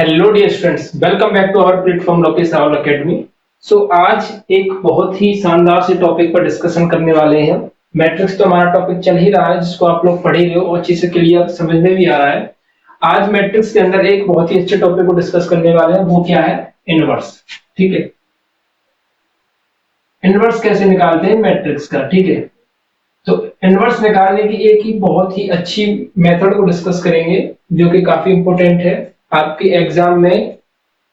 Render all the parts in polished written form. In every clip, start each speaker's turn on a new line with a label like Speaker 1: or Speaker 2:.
Speaker 1: Hello dear students, welcome back to our platform Lokesh Rahul academy. आज एक बहुत ही शानदार से टॉपिक पर डिस्कशन करने वाले हैं। मैट्रिक्स तो हमारा टॉपिक चल ही रहा है, जिसको आप लोग पढ़ ही रहे हो और अच्छे से क्लियर समझ में भी आ रहा है। आज मैट्रिक्स के अंदर एक बहुत ही अच्छे टॉपिक को डिस्कस करने वाले हैं, वो क्या है? इनवर्स। ठीक है, इनवर्स कैसे निकालते हैं मैट्रिक्स का। ठीक है, तो इनवर्स निकालने की एक ही बहुत ही अच्छी मेथड को डिस्कस करेंगे, जो कि काफी इंपॉर्टेंट है। आपके एग्जाम में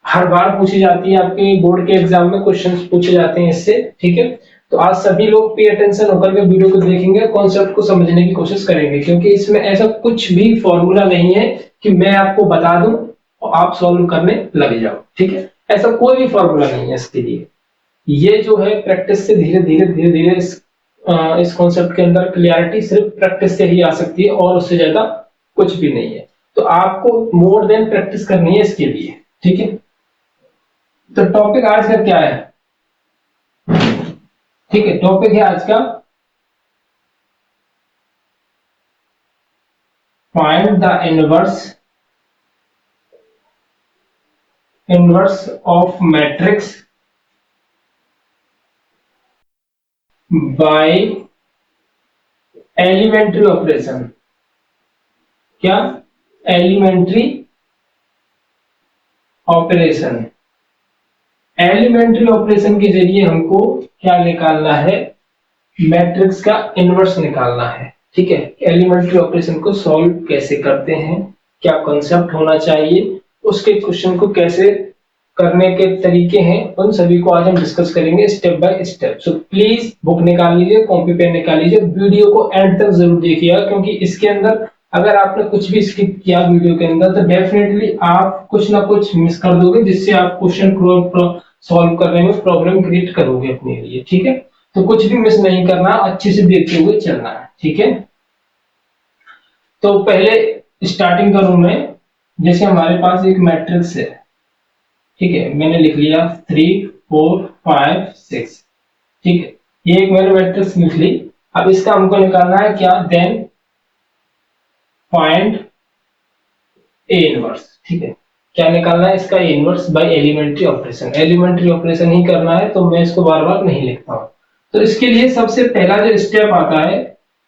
Speaker 1: हर बार पूछी जाती है, आपके बोर्ड के एग्जाम में क्वेश्चंस पूछे जाते हैं इससे। ठीक है, तो आज सभी लोग पे अटेंशन होकर के वीडियो को देखेंगे, कॉन्सेप्ट को समझने की कोशिश करेंगे, क्योंकि इसमें ऐसा कुछ भी फॉर्मूला नहीं है कि मैं आपको बता दूं और आप सॉल्व करने लग जाओ। ठीक है, ऐसा कोई भी फॉर्मूला नहीं है इसके लिए। ये जो है प्रैक्टिस से धीरे धीरे इस कॉन्सेप्ट के अंदर क्लियरिटी सिर्फ प्रैक्टिस से ही आ सकती है, और उससे ज्यादा कुछ भी नहीं है। तो आपको मोर देन प्रैक्टिस करनी है इसके लिए। ठीक है, तो टॉपिक आज का क्या है? ठीक है, टॉपिक है आज का find the inverse of matrix by elementary operation. क्या? Elementary operation. एलिमेंट्री ऑपरेशन के जरिए हमको क्या निकालना है? मैट्रिक्स का इनवर्स निकालना है। ठीक है, एलिमेंट्री ऑपरेशन को सॉल्व कैसे करते हैं, क्या कॉन्सेप्ट होना चाहिए, उसके क्वेश्चन को कैसे करने के तरीके हैं, उन सभी को आज हम डिस्कस करेंगे step by step. So please book निकाल लीजिए, कॉपी पेन निकाल लीजिए, वीडियो को एंड तक जरूर देखिएगा, क्योंकि इसके अंदर अगर आपने कुछ भी स्किप किया वीडियो के अंदर तो डेफिनेटली आप कुछ ना कुछ मिस कर दोगे, जिससे आप क्वेश्चन सॉल्व करने में प्रॉब्लम क्रिएट करोगे अपने लिए। ठीक है, तो कुछ भी मिस नहीं करना, अच्छे से देखते हुए चलना है। ठीक है, तो पहले स्टार्टिंग करूं मैं। जैसे हमारे पास एक मैट्रिक्स है। ठीक है, मैंने लिख लिया 3 4 5 6। ठीक है, ये एक मैंने मैट्रिक्स लिख ली। अब इसका हमको निकालना है क्या? Then find A inverse. ठीक है, क्या निकालना है? इसका A inverse by elementary operation. Elementary operation ही करना है, तो मैं इसको बार बार नहीं लिखता हूं। तो इसके लिए सबसे पहला जो स्टेप आता है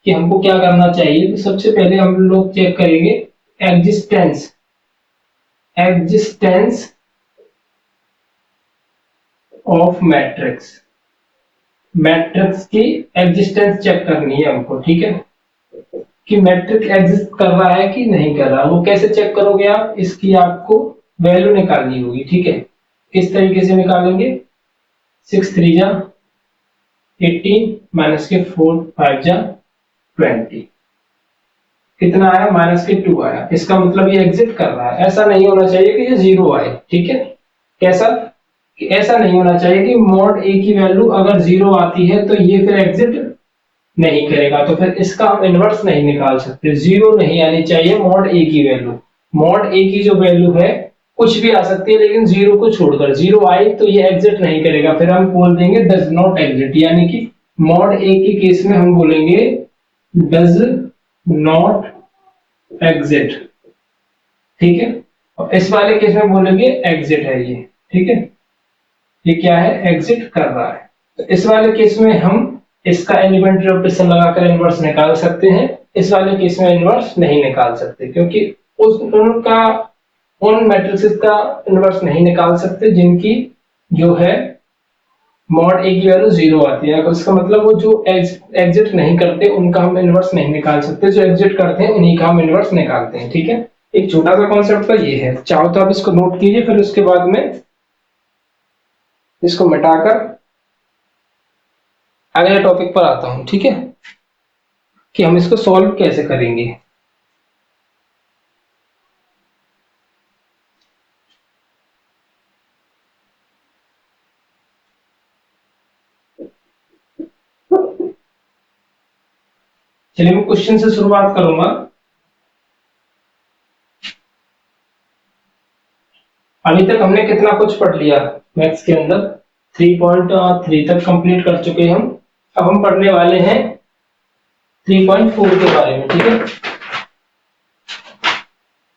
Speaker 1: कि हमको क्या करना चाहिए, तो सबसे पहले हम लोग चेक करेंगे existence existence of matrix. Matrix की एग्जिस्टेंस चेक करनी है हमको। ठीक है, कि मैट्रिक्स एग्जिस्ट कर रहा है कि नहीं कर रहा। वो कैसे चेक करोगे आप? इसकी आपको वैल्यू निकालनी होगी। ठीक है, किस तरीके से निकालेंगे? 6 3 जा 18 माइनस के 4 5 जा 20। कितना आया? माइनस के 2 आया। इसका मतलब ये एग्जिट कर रहा है। ऐसा नहीं होना चाहिए कि ये 0 आए। ठीक है, कैसा कि ऐसा नहीं होना चाहिए कि मॉड ए की वैल्यू अगर 0 आती है तो ये फिर एग्जिट नहीं करेगा, तो फिर इसका हम इनवर्स नहीं निकाल सकते। 0 नहीं आनी चाहिए मॉड ए की वैल्यू। मॉड ए की जो वैल्यू है कुछ भी आ सकती है, लेकिन 0 को छोड़कर। 0 आई तो ये एग्जिट नहीं करेगा, फिर हम बोल देंगे डज नॉट एग्जिट। यानी कि मॉड ए के केस में हम बोलेंगे डज नॉट एग्जिट। ठीक है, और इस वाले केस में बोलेंगे एग्जिट है ये। ठीक है, ये क्या है? एग्जिट कर रहा है। तो इस वाले केस में हम इसका एलिमेंट्री ऑपरेशन लगाकर इनवर्स निकाल सकते हैं। इस वाले केस में इनवर्स नहीं निकाल सकते, क्योंकि उन मैट्रिसेस का इनवर्स नहीं निकाल सकते जिनकी जो है मॉड ए की वैल्यू 0 आती है। उसका मतलब वो जो एग्जिट नहीं करते उनका हम इनवर्स नहीं निकाल सकते, जो एग्जिट करते हैं उन्हीं का हम इनवर्स निकालते हैं। ठीक है, एक छोटा सा कॉन्सेप्ट तो ये है। चाहो तो आप इसको नोट कीजिए, फिर उसके बाद में इसको मिटाकर अगले टॉपिक पर आता हूं। ठीक है, कि हम इसको सॉल्व कैसे करेंगे। चलिए मैं क्वेश्चन से शुरुआत करूंगा। अभी तक हमने कितना कुछ पढ़ लिया मैथ्स के अंदर? 3.3 तक कंप्लीट कर चुके हैं हम। अब हम पढ़ने वाले हैं 3.4 के बारे में। ठीक है,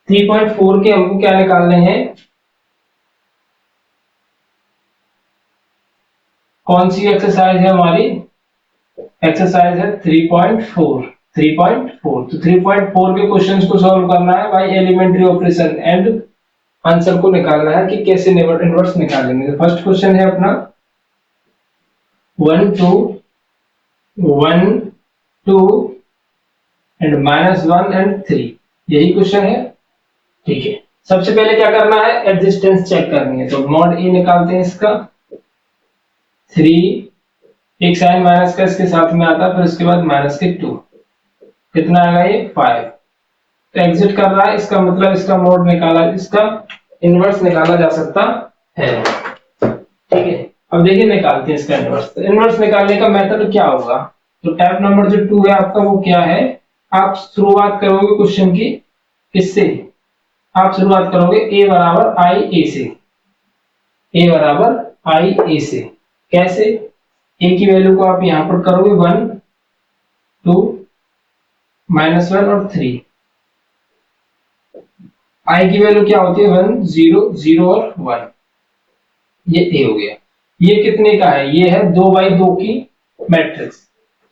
Speaker 1: 3.4 के हमको क्या निकालने हैं? कौन सी एक्सरसाइज है हमारी? एक्सरसाइज है 3.4। 3.4 तो 3.4 के क्वेश्चंस को सॉल्व करना है by elementary operation and answer को निकालना है कि कैसे इनवर्स निकालेंगे। तो फर्स्ट क्वेश्चन है अपना 1 2 1 2 एंड -1 एंड 3, यही क्वेश्चन है। ठीक है, सबसे पहले क्या करना है? एग्जिस्टेंस चेक करनी है। तो मॉड ए निकालते हैं इसका। 3 एक साइन माइनस का इसके साथ में आता है, फिर उसके बाद माइनस के 2, कितना आएगा ये 5। तो एग्जिट कर रहा है, इसका मतलब इसका मोड निकाला, इसका इनवर्स निकाला जा सकता है। ठीक है, अब देखिए निकालते हैं इसका इनवर्स। तो इनवर्स निकालने का मेथड क्या होगा? तो टैप नंबर जो 2 है आपका, वो क्या है? आप शुरुआत करोगे क्वेश्चन की किससे? आप शुरुआत करोगे a बराबर आई ए से। a बराबर आई ए से कैसे? a की वैल्यू को आप यहां पर करोगे 1 2 -1 और 3। i की वैल्यू क्या होती है? 1 0 0 और 1। ये a हो गया। ये कितने का है? ये है 2x2 की मैट्रिक्स।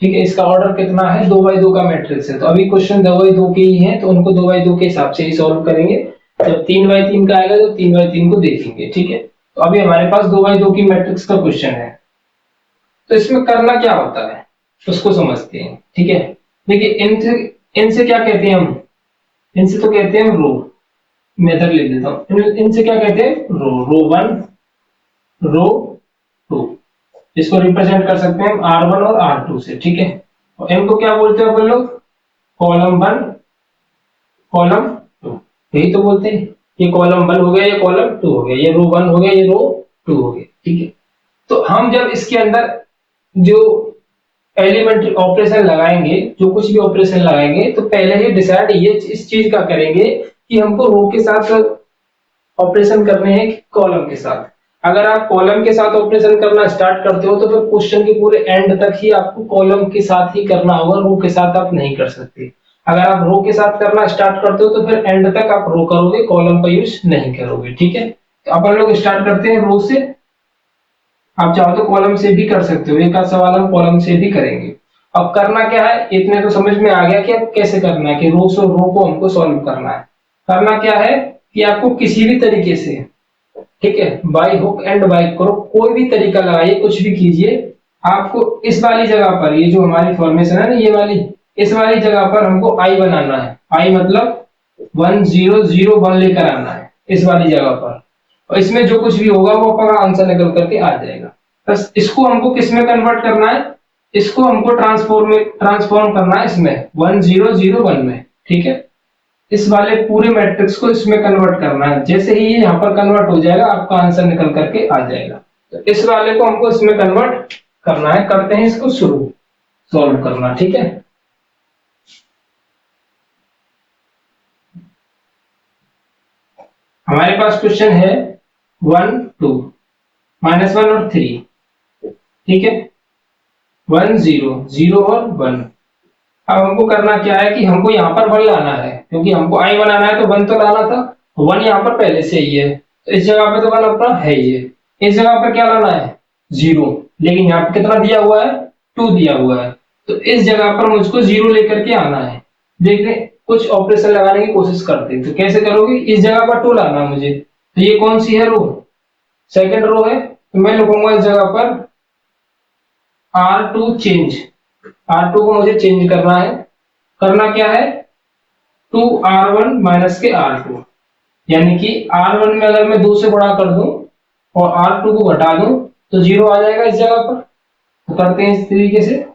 Speaker 1: ठीक है, इसका ऑर्डर कितना है? 2x2 का मैट्रिक्स है। तो अभी क्वेश्चन 2x2 के ही है, तो उनको 2x2 के हिसाब से ही सॉल्व करेंगे। जब 3x3 का आएगा तो 3x3 को देखेंगे। ठीक है, तो अभी हमारे पास 2x2 की मैट्रिक्स का क्वेश्चन है। तो इसमें करना क्या होता है उसको समझते हैं। ठीक है, देखिए इनसे क्या कहते हैं हम? इनसे तो कहते हैं रो। मेथड लिख देता हूं। इनसे क्या कहते हैं? रो 1 रो 2। इसको रिप्रेजेंट कर सकते हैं हम R1 और R2 से। ठीक है, और इनको क्या बोलते हैं अपन लोग? कॉलम 1 कॉलम 2, यही तो बोलते हैं। ये कॉलम 1 हो गया, ये कॉलम 2 हो गया, ये रो 1 हो गया, ये रो 2 हो गया। ठीक है, तो हम जब इसके अंदर जो एलिमेंट्री ऑपरेशन लगाएंगे, जो कुछ भी ऑपरेशन लगाएंगे, तो पहले ही डिसाइड ये इस चीज का करेंगे कि हमको रो के साथ ऑपरेशन करने हैं कि कॉलम के साथ। अगर आप कॉलम के साथ ऑपरेशन करना स्टार्ट करते हो तो फिर क्वेश्चन के पूरे एंड तक ही आपको कॉलम के साथ ही करना होगा, रो के साथ आप नहीं कर सकते। अगर आप रो के साथ करना स्टार्ट करते हो तो फिर एंड तक आप रो करोगे, कॉलम का यूज नहीं करोगे। ठीक है, तो अपन लोग स्टार्ट करते हैं रो से। आप चाहो तो कॉलम से भी कर सकते हो, एक आध सवाल हम कॉलम से भी करेंगे। अब करना क्या है, इतने तो समझ में आ गया कि अब कैसे करना है, कि रो से रो को हमको सॉल्व करना है। करना क्या है कि आपको किसी भी तरीके से, ठीक है, by hook and by crook कोई भी तरीका लगाइए, कुछ भी कीजिए, आपको इस वाली जगह पर, ये जो हमारी फॉर्मेशन है ना, ये वाली, इस वाली जगह पर हमको आई बनाना है। आई मतलब 1 0 0 1 लेकर आना है इस वाली जगह पर, और इसमें जो कुछ भी होगा वो अपना आंसर निकल करके आ जाएगा। बस इसको हमको किस में कन्वर्ट करना है? इसको हमको ट्रांसफॉर्म करना है इसमें 1 0 0 1 में। ठीक है, इस वाले पूरे मैट्रिक्स को इसमें कन्वर्ट करना है। जैसे ही ये यहाँ पर कन्वर्ट हो जाएगा आपका आंसर निकल करके आ जाएगा। तो इस वाले को हमको इसमें कन्वर्ट करना है। करते हैं इसको शुरू सॉल्व करना। ठीक है, हमारे पास क्वेश्चन है 1 2 -1 और 3। ठीक है, 1 0 0 और 1। अब हमको करना क्या है कि हमको यहाँ पर 1 लाना है, क्योंकि हमको आई बनाना है तो 1 तो लाना था। 1 यहाँ पर पहले से ही है, तो इस जगह पे तो 1 अपना है ही है। इस जगह पर क्या लाना है? 0, लेकिन यहाँ पे कितना दिया हुआ है? 2 दिया हुआ है, तो इस जगह पर मुझको 0 लेकर के आना है। देखते कुछ ऑपरेशन लगाने की कोशिश करते हैं। तो कैसे करोगे? इस जगह पर 2 लाना मुझे। तो ये कौन सी है रो? सेकंड रो है, तो मैं लिखूंगा इस जगह पर R2 चेंज। R2 को मुझे चेंज करना है। करना क्या है? 2R1 माइनस के R2, यानी कि R1 में अगर मैं 2 से बड़ा कर दूं और R2 को घटा दूं तो 0 आ जाएगा इस जगह पर। तो करते हैं इस तरीके से।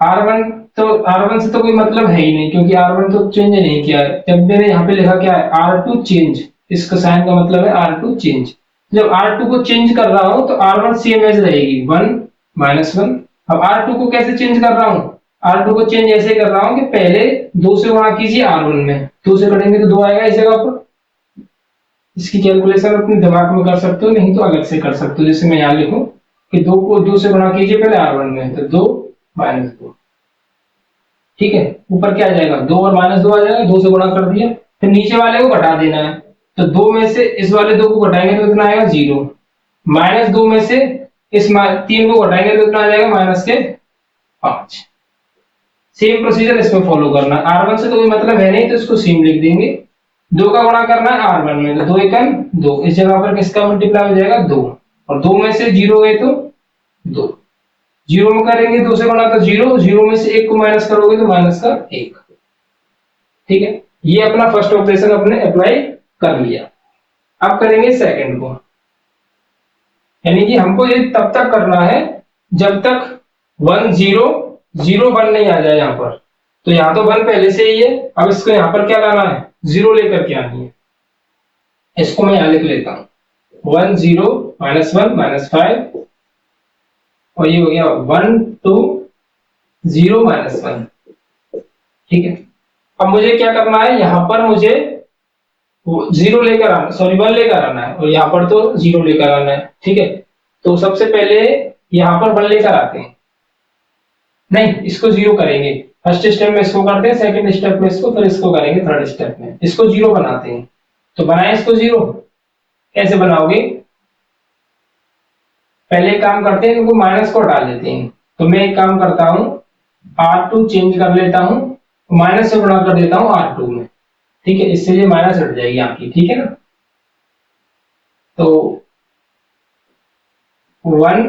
Speaker 1: R1 से तो कोई मतलब है ही नहीं, क्योंकि R1 तो चेंज नहीं किया है। जब मैंने यहाँ पे लिखा क्या है? R2 चेंज, इसका साइन का मतलब है R2 चेंज। जब R2 को चेंज कर रहा हूं तो R1 सेम एज रहेगी 1 -1। अब R2 को कैसे चेंज कर रहा हूं? R2 को चेंज ऐसे कर रहा हूं कि पहले 2 से गुणा कीजिए R1 में, 2 से कटेंगे तो 2 आएगा इस जगह पर। इसकी कैलकुलेशन अपने दिमाग में कर सकते हो, नहीं तो अलग से कर सकते हो। जैसे मैं यहाँ लिखूं कि 2 को 2 से गुणा कीजिए पहले R1 में, तो 2 -2। ठीक है, ऊपर क्या आ जाएगा? 2 और -2 आ जाएगा, 2 से गुणा कर दिया। फिर नीचे वाले को घटा देना है, तो 2 में से इस वाले 2 को घटाएंगे तो कितना आएगा? 0। -2 में से इस 3 को घटाएंगे तो कितना आ जाएगा माइनस के 5। सेम प्रोसीजर इसमें फॉलो करना है। R1 से तो कोई मतलब है नहीं तो इसको सेम लिख देंगे। 2 का गुणा करना है R1 में, तो 2 एकम 2, इस जगह पर किसका मल्टीप्लाई हो जाएगा 2, और 2 में से 0 गए तो 2, 0 में करेंगे 2 से गुणा तो 0, 0 में से 1 को माइनस करोगे तो माइनस का 1। ठीक है, ये अपना फर्स्ट ऑपरेशन अपने अप्लाई कर लिया। अब करेंगे सेकंड को, यानी कि हमको ये तब तक करना है जब तक 1 0 0 1 नहीं आ जाए यहाँ पर। तो यहाँ तो 1 पहले से ही है, अब इसको यहाँ पर क्या लाना है 0 लेकर के आनी है। इसको मैं यहाँ लिख लेता हूँ 1 0 -1 -5, और ये हो गया 1 2 0 -1। ठीक है, अब मुझे क्या करना है, यहाँ पर मुझे 0 लेकर आना, सॉरी 1 लेकर आना है, और यहाँ पर तो 0 लेकर आना है। ठीक है, तो सबसे पहले यहाँ पर 1 लेकर आते हैं, नहीं इसको 0 करेंगे। फर्स्ट स्टेप में इसको करते हैं, सेकंड स्टेप में इसको, फिर इसको करेंगे थर्ड स्टेप में। इसको 0 बनाते हैं, तो बनाए इसको 0। कैसे बनाओगे, पहले एक काम करते हैं, इनको माइनस को हटा लेते हैं। तो मैं एक काम करता हूं, R2 चेंज कर लेता हूं, माइनस से गुणा कर देता हूं R2 में। ठीक है, इससे ये माइनस हट जाएगी आपकी। ठीक है ना, तो 1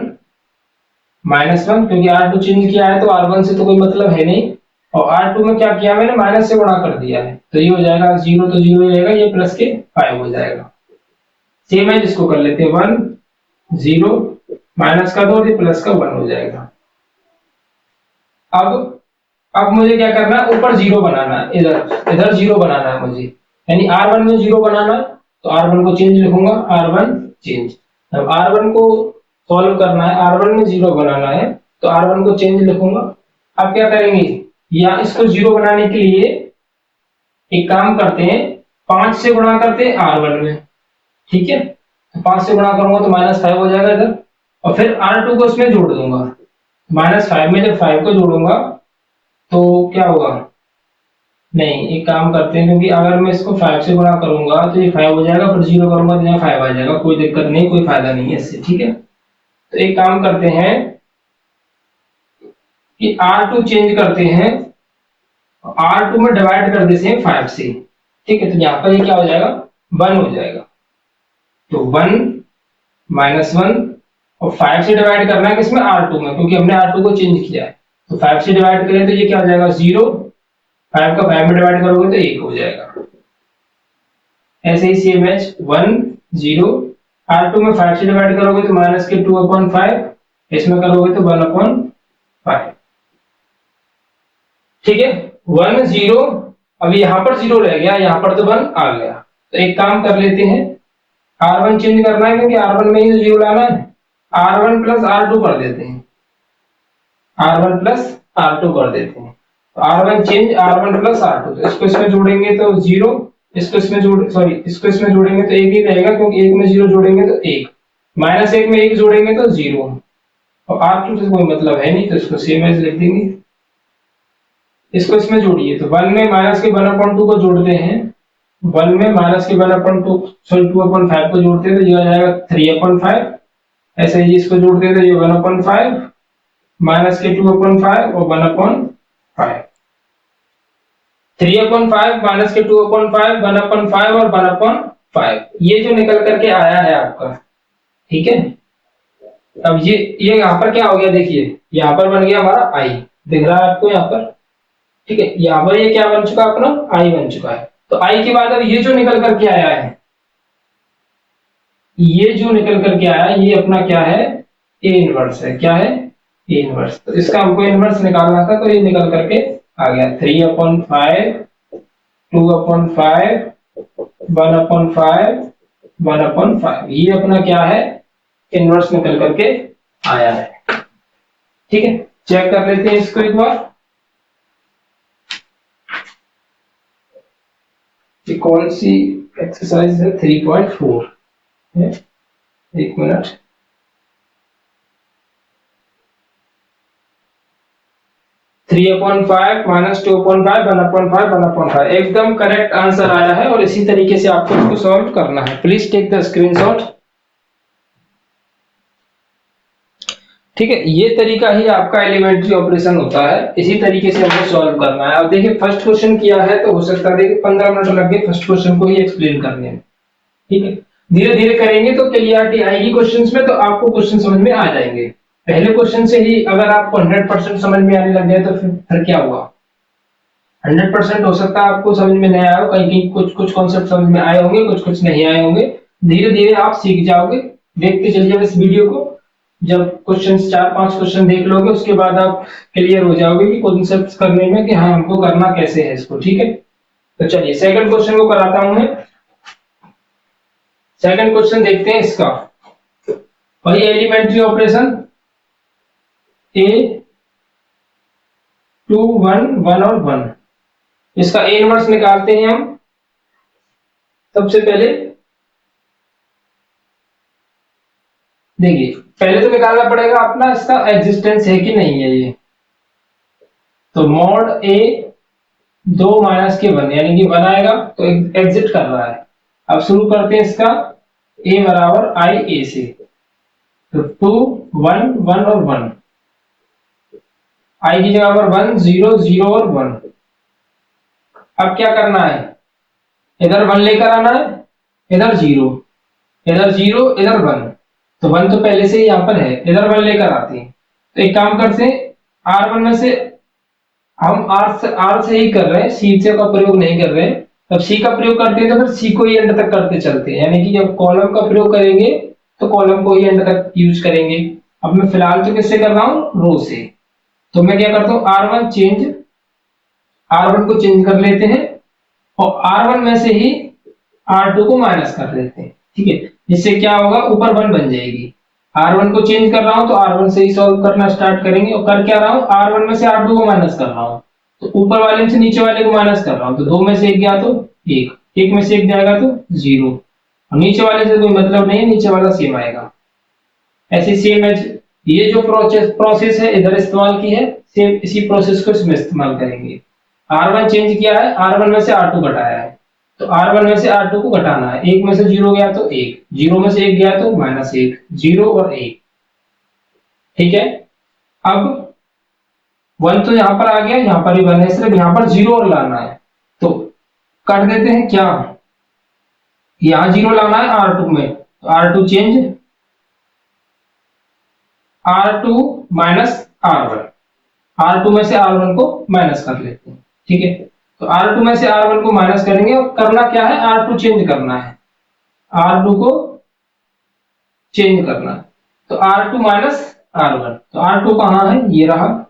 Speaker 1: -1, क्योंकि R2 चेंज किया है तो R1 से तो कोई मतलब है नहीं, और R2 में क्या किया मैंने, माइनस से गुणा कर दिया है, तो ये हो जाएगा 0 तो 0 रहेगा, ये प्लस के 5 हो जाएगा। सेम है, जिसको कर लेते हैं 1 0 माइनस का 2 प्लस का 1 हो जाएगा। अब मुझे क्या करना है, ऊपर 0 बनाना है, इधर 0 बनाना है मुझे, यानी R1 में 0 बनाना है, तो R1 को चेंज लिखूंगा, R1 चेंज। अब R1 को सॉल्व करना है, R1 में 0 बनाना है, तो R1 को चेंज लिखूंगा। अब क्या करेंगे, या इसको 0 बनाने के लिए एक काम करते हैं, 5 से गुणा करते हैं R1 में। ठीक है, तो 5 से गुणा करूंगा तो -5 हो जाएगा इधर, और फिर R2 को इसमें जोड़ दूंगा। -5 में जब 5 को जोड़ूंगा तो क्या होगा, नहीं एक काम करते हैं, क्योंकि अगर मैं इसको 5 से गुणा करूंगा तो ये 5 हो जाएगा, फिर 0 करूंगा तो यहाँ 5 आ जाएगा, कोई दिक्कत नहीं, कोई फायदा नहीं है इससे। ठीक है, तो एक काम करते हैं कि R2 चेंज करते हैं, R2 में डिवाइड कर देते हैं 5 से। ठीक है, तो यहाँ पर ये क्या हो जाएगा 1 हो जाएगा, तो 1 -1, और 5 से डिवाइड करना है किसमें, R2 में, क्योंकि हमने R2 को चेंज किया है। तो 5 से डिवाइड करें तो ये क्या हो जाएगा 0, 5 का 5 में डिवाइड करोगे तो 1 हो जाएगा। ऐसे ही सेम है 1 0, R2 में 5 से डिवाइड करोगे तो माइनस के 2/5, इसमें करोगे तो 1/5। ठीक है, 1 0, अभी यहाँ पर 0 रह गया, यहाँ पर तो 1 आ गया। तो एक काम कर लेते हैं, R1 चेंज करना है, क्योंकि R1 में ही 0 लाना है, R1 प्लस R2 कर देते हैं, R1 प्लस R2 कर देते हैं। तो R1 change R1 plus R2, तो इसको इसमें जोड़ेंगे तो 0, इसको इसमें जोड़ेंगे तो 1 ही रहेगा, क्योंकि 1 में 0 जोड़ेंगे तो 1, -1 में 1 जोड़ेंगे तो 0, और R2 से कोई मतलब है नहीं, तो इसको सेम एज लिख देंगे। इसको इसमें जोड़िए, तो 1 में माइनस के 1/2 को जोड़ते हैं, 1 में माइनस के 1/2 सॉरी 2/5 को जोड़ते हैं, तो ये आ जाएगा 3/5। ऐसे ही इसको जोड़ते हैं तो ये 1/5, माइनस के 2/5 और 1/5, 3/5 माइनस के 2/5, 1/5 और 1/5, ये जो निकल करके आया है आपका। ठीक है, अब ये यहाँ पर क्या हो गया, देखिए यहाँ पर बन गया हमारा आई, दिख रहा है आपको यहाँ पर। ठीक है, यहाँ पर ये क्या बन चुका अपना, आई बन चुका है। तो आई के बाद अब ये जो निकल करके आया है, ये जो निकल करके आया है, ये अपना क्या है, ए इनवर्स है। क्या है, ए इनवर्स। तो इसका हमको इनवर्स निकालना था, तो ये निकल करके आ गया 3/5, 2/5, 1/5, 1/5, ये अपना क्या है, इनवर्स निकल करके आया है। ठीक है, चेक कर लेते हैं इसको एक बार, कौन सी एक्सरसाइज है, 3.4 है, एक मिनट, -3/5, -2/5, 1/5, 1/5, एकदम करेक्ट आंसर आया है। और इसी तरीके से आपको इसको सॉल्व करना है। Please take the screenshot. ठीक है, ये तरीका ही आपका एलिमेंट्री ऑपरेशन होता है, इसी तरीके से हमको सॉल्व करना है। अब देखिए फर्स्ट क्वेश्चन किया है तो हो सकता है देखिए 15 मिनट लग गए फर्स्ट क्वेश्चन को ही एक्सप्लेन करने में। ठीक है, धीरे धीरे करेंगे तो क्लियरिटी आएगी क्वेश्चंस में, तो आपको क्वेश्चन समझ में आ जाएंगे। पहले क्वेश्चन से ही अगर आपको 100% समझ में आने लग गया तो फिर क्या हुआ। 100% हो सकता है आपको समझ में नहीं आया हो, कहीं कहीं कुछ कुछ कॉन्सेप्ट समझ में आए होंगे, कुछ कुछ नहीं आए होंगे। धीरे धीरे आप सीख जाओगे। देखते चलिए इस वीडियो को, जब क्वेश्चन 4-5 क्वेश्चन देख लोगे उसके बाद आप क्लियर हो जाओगे कि कॉन्सेप्ट करने में कि हाँ हमको करना कैसे है इसको। ठीक है, तो चलिए सेकंड क्वेश्चन को कराता हूं मैं। सेकंड क्वेश्चन देखते हैं इसका, वही एलिमेंट्री ऑपरेशन ए 2 1 1 और 1, इसका ए इनवर्स निकालते हैं हम। सबसे पहले देखिए, पहले तो निकालना पड़ेगा अपना इसका एग्जिस्टेंस है कि नहीं है ये। तो मॉड ए 2 माइनस के 1 यानी कि 1 आएगा, तो एग्जिट कर रहा है। अब शुरू करते हैं इसका, ए बराबर आई ए से, तो 2 1 1 और 1, आई की जगह पर 1 0 0 और 1। अब क्या करना है, इधर 1 लेकर आना है, इधर 0, इधर 0, इधर 1। तो 1 तो पहले से ही यहां पर है, इधर 1 लेकर आते हैं। तो एक काम करते हैं, R1 में से हम R से ही कर रहे हैं, C से का प्रयोग नहीं कर रहे हैं। जब C का प्रयोग करते हैं तो फिर C को ही एंड तक करते चलते हैं, यानी कि जब कॉलम का प्रयोग करेंगे तो कॉलम को ही एंड तक यूज करेंगे। अब मैं फिलहाल तो किससे कर रहा हूं, रो से। तो मैं क्या करता हूं, R1 चेंज, R1 को चेंज कर लेते हैं और R1 में से ही R2 को माइनस कर लेते हैं। ठीक है, जिससे क्या होगा, ऊपर 1 बन जाएगी। R1 को चेंज कर रहा हूं तो R1 से ही सॉल्व करना स्टार्ट करेंगे, और कर क्या रहा हूं, R1 में से R2 को माइनस कर रहा हूं, तो ऊपर वाले में से नीचे वाले को माइनस कर रहा हूं। तो 2 में से 1 गया तो 1, 1 में से 1 जाएगा तो 0, और नीचे वाले से कोई मतलब नहीं है, नीचे वाला सेम आएगा। ऐसे सेम है, ये जो प्रोसेस है इधर इस्तेमाल की है, सेम इसी प्रोसेस को इसमें इस्तेमाल करेंगे। R1 चेंज किया है, R1 में से R2 घटाया है, तो R1 में से R2 को घटाना है। 1 में से 0 गया तो 1, 0 में से 1 गया तो -1, 0 और 1। ठीक है, अब 1 तो यहां पर आ गया, यहां पर ही 1 है, सिर्फ यहां पर 0 और लाना है। तो कर देते हैं क्या, यहां 0 लाना है R2 में, तो R2 change, R2 minus R1, R2 में से R1 को माइनस कर लेते हैं। ठीक है, तो R2 में से R1 को माइनस करेंगे, और करना क्या है, R2 चेंज करना है, R2 को चेंज करना है। तो R2 माइनस R1, तो R2 कहां है, ये रहा,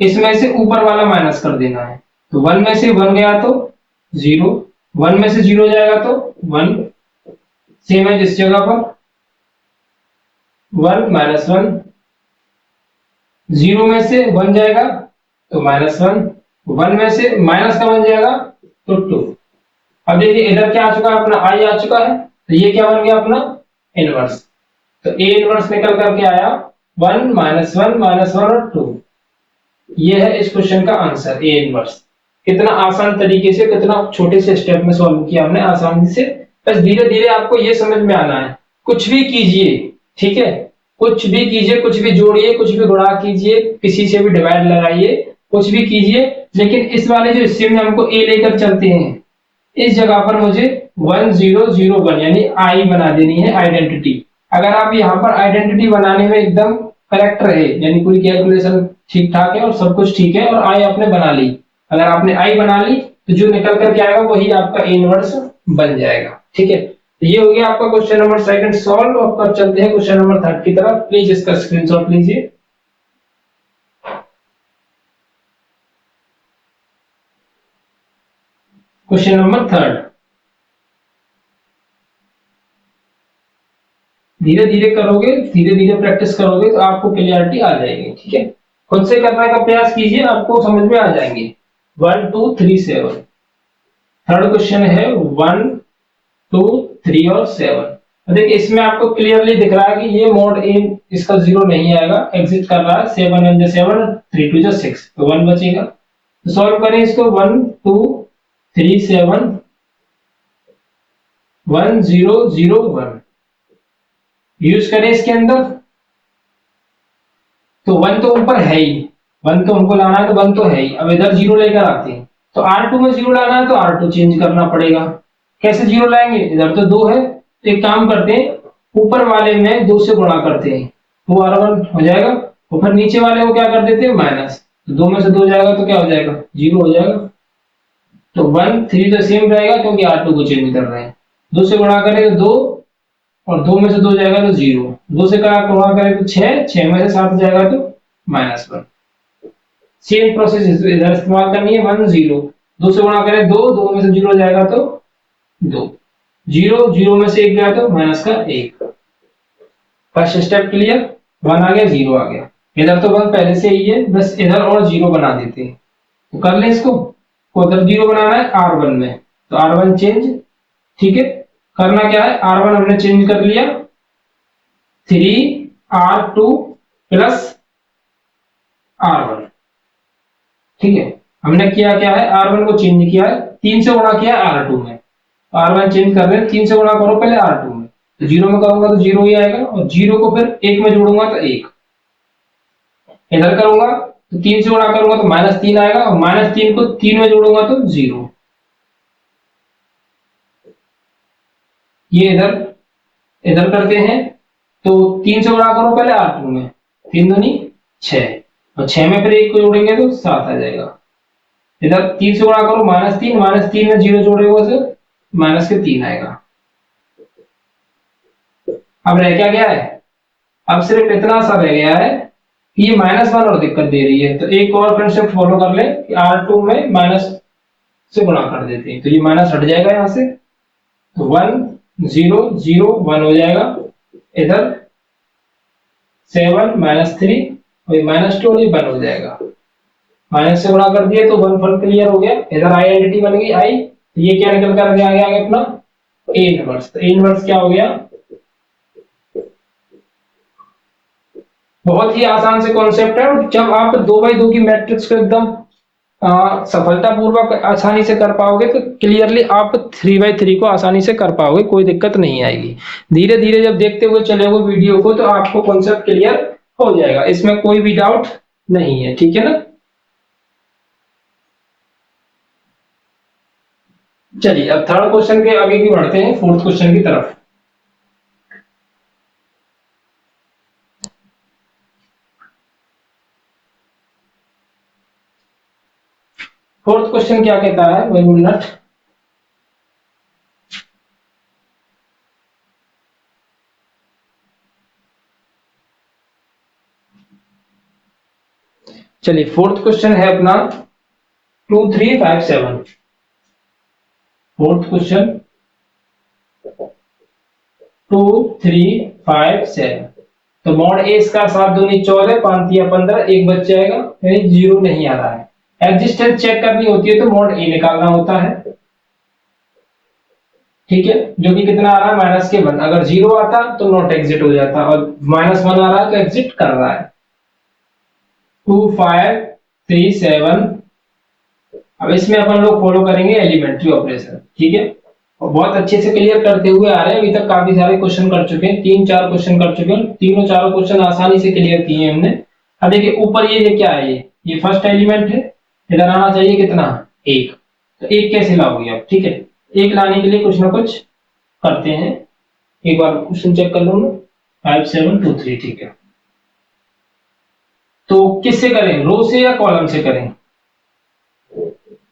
Speaker 1: इसमें से ऊपर वाला माइनस कर देना है। तो 1 में से 1 गया तो 0, 1 में से 0 जाएगा तो 1, सेम है जिस जगह पर 1 -1, 0 में से 1 जाएगा तो -1, 1 में से माइनस का 1 जाएगा तो 2। अब देखिए इधर क्या आ चुका है, अपना आई आ चुका है, तो ये क्या बन गया अपना इनवर्स। तो ए इनवर्स निकल करके आया 1 -1 -1 और 2। ये है इस क्वेश्चन का आंसर, ए इनवर्स। कितना आसान तरीके से, कितना छोटे से स्टेप में सॉल्व किया हमने आसानी से। बस धीरे धीरे आपको ये समझ में आना है, कुछ भी कीजिए, ठीक है, कुछ भी कीजिए, कुछ भी जोड़िए, कुछ भी गुणा कीजिए, किसी से भी डिवाइड लगाइए, कुछ भी कीजिए, लेकिन इस वाले जो हिस्से में हमको ए लेकर चलते हैं, इस जगह पर मुझे 1 0 0 1 यानी आई बना देनी है, आइडेंटिटी। अगर आप यहाँ पर आइडेंटिटी बनाने में एकदम करेक्ट रहे, यानी पूरी कैलकुलेशन ठीक ठाक है और सब कुछ ठीक है, और आई आपने बना ली, अगर आपने आई बना ली तो जो निकल करके आएगा वही आपका इनवर्स बन जाएगा। ठीक है, तो ये हो गया आपका क्वेश्चन नंबर सेकंड सॉल्व। अब चलते हैं क्वेश्चन नंबर थर्ड की तरफ। प्लीज इसका स्क्रीनशॉट लीजिए। क्वेश्चन नंबर थर्ड, धीरे धीरे करोगे, धीरे धीरे प्रैक्टिस करोगे तो आपको क्लियरिटी आ जाएगी। ठीक है, खुद से करने का प्रयास कीजिए, आपको समझ में आ जाएंगे। 1 2 3 7, थर्ड क्वेश्चन है 1 2 3 और 7। देखिए इसमें आपको क्लियरली दिख रहा है कि ये मोड ए इसका 0 नहीं आएगा, एग्जिट कर रहा है। 7 1 जा 7, 3 2 जा 6, तो 1 बचेगा। तो सॉल्व करें इसको, 1 2 3 7 1 0 0 1 यूज करें इसके अंदर। तो 1 तो ऊपर है ही, 1 तो हमको लाना है, तो 1 तो है ही। अब इधर 0 लेकर आते हैं, तो R2 में 0 लाना है तो R2 चेंज करना पड़ेगा। कैसे 0 लाएंगे, इधर तो 2 है, तो एक काम करते हैं, ऊपर वाले में 2 से गुणा करते हैं तो R1 हो जाएगा, और फिर नीचे वाले को क्या कर देते हैं माइनस, तो 2 में से 2 जाएगा तो क्या हो जाएगा 0 हो जाएगा। तो 1 3 तो सेम रहेगा क्योंकि R2 को चेंज कर रहे हैं। 2 से गुणा करें तो 2, और 2 में से 2 जाएगा तो 0, 2 से गुणा करें तो 6, 6 में से 7 जाएगा तो -1। सेम प्रोसेस इधर इस्तेमाल करनी है, 1 0, 2 से गुणा करें 2, 2 में से 0 जाएगा तो 2, 0, 0 में से 1 गया तो -1। फर्स्ट स्टेप क्लियर, 1 आ गया 0 आ गया। इधर तो 1 पहले से ही है, बस इधर और 0 बना देते हैं। तो कर ले इसको, उधर 0 बनाना है R1 में, तो R1 चेंज, ठीक है। करना क्या है, R1 हमने चेंज कर लिया 3R2 प्लस R1, ठीक है। हमने किया क्या है, R1 को चेंज किया है, 3 से गुणा किया R2 में, R1 चेंज कर रहे हैं, 3 से गुणा करो पहले R2 में, तो 0 में करूंगा तो 0 ही आएगा, और 0 को फिर 1 में जोड़ूंगा तो 1, इधर करूंगा तो 3 से गुणा करूंगा तो -3 आएगा, और -3 को 3 में जोड़ूंगा तो 0। ये इधर इधर करते हैं, तो 3 से गुणा करो पहले R2 में, 3 दूनी 6, और 6 में फिर 1 को जोड़ेंगे तो 7 आ जाएगा। इधर 3 से गुणा करो -3, -3 में 0 जोड़ेगा तो -3 आएगा। अब रह क्या गया है, अब सिर्फ इतना सा रह गया है कि ये -1 और दिक्कत दे रही है, तो एक और कंसेप्ट फॉलो कर ले कि R2 में माइनस से गुणा कर देते हैं, तो ये माइनस हट जाएगा यहाँ से, तो 1 0 0 1 हो जाएगा। इधर 7 -3 और -2 और ये 1 हो जाएगा, माइनस से गुणा कर दिया तो 1 1 क्लियर हो गया। इधर आइडेंटिटी बन गई आई, तो ये क्या निकल कर आ गया अपना A इनवर्स। तो A इनवर्स क्या हो गया, बहुत ही आसान से कॉन्सेप्ट है, और जब आप 2x2 की मैट्रिक्स को एकदम सफलतापूर्वक आसानी से कर पाओगे तो क्लियरली आप 3x3 को आसानी से कर पाओगे, कोई दिक्कत नहीं आएगी। धीरे धीरे जब देखते हुए चलोगे वीडियो को तो आपको कॉन्सेप्ट क्लियर हो जाएगा, इसमें कोई भी डाउट नहीं है, ठीक है ना। चलिए अब थर्ड क्वेश्चन के आगे की बढ़ते हैं, फोर्थ क्वेश्चन की तरफ। फोर्थ क्वेश्चन क्या कहता है, 1 मिनट। चलिए फोर्थ क्वेश्चन है अपना 2 3 5 7। फोर्थ क्वेश्चन 2 3 5 7, तो मॉड ए स्क्वायर 7 दूनी 14, 5 तिया 15, एक बच जाएगा, यानी 0 नहीं आ रहा है। एग्जिस्टेंस चेक करनी होती है तो मॉड ए निकालना होता है, ठीक है, जो कि कितना आ रहा है -1। अगर 0 आता तो नॉट एग्जिट हो जाता, और -1 आ रहा है तो एग्जिट कर रहा है। 2 5 3 7, अब इसमें अपन लोग फॉलो करेंगे एलिमेंट्री ऑपरेशन, ठीक है, और बहुत अच्छे से क्लियर करते हुए आ रहे हैं। अभी तक काफी सारे क्वेश्चन कर चुके हैं, 3-4 क्वेश्चन कर चुके हैं, तीनों चारों क्वेश्चन आसानी से क्लियर किए हैं हमने। अब देखिए ऊपर ये क्या है, ये फर्स्ट एलिमेंट है, इधर आना चाहिए कितना 1, तो 1 कैसे लाओगे आप, ठीक है। 1 लाने के लिए कुछ ना कुछ करते हैं, एक बार क्वेश्चन चेक कर लो, 5 7 2 3, ठीक है। तो किससे करें, रो से या कॉलम से करें।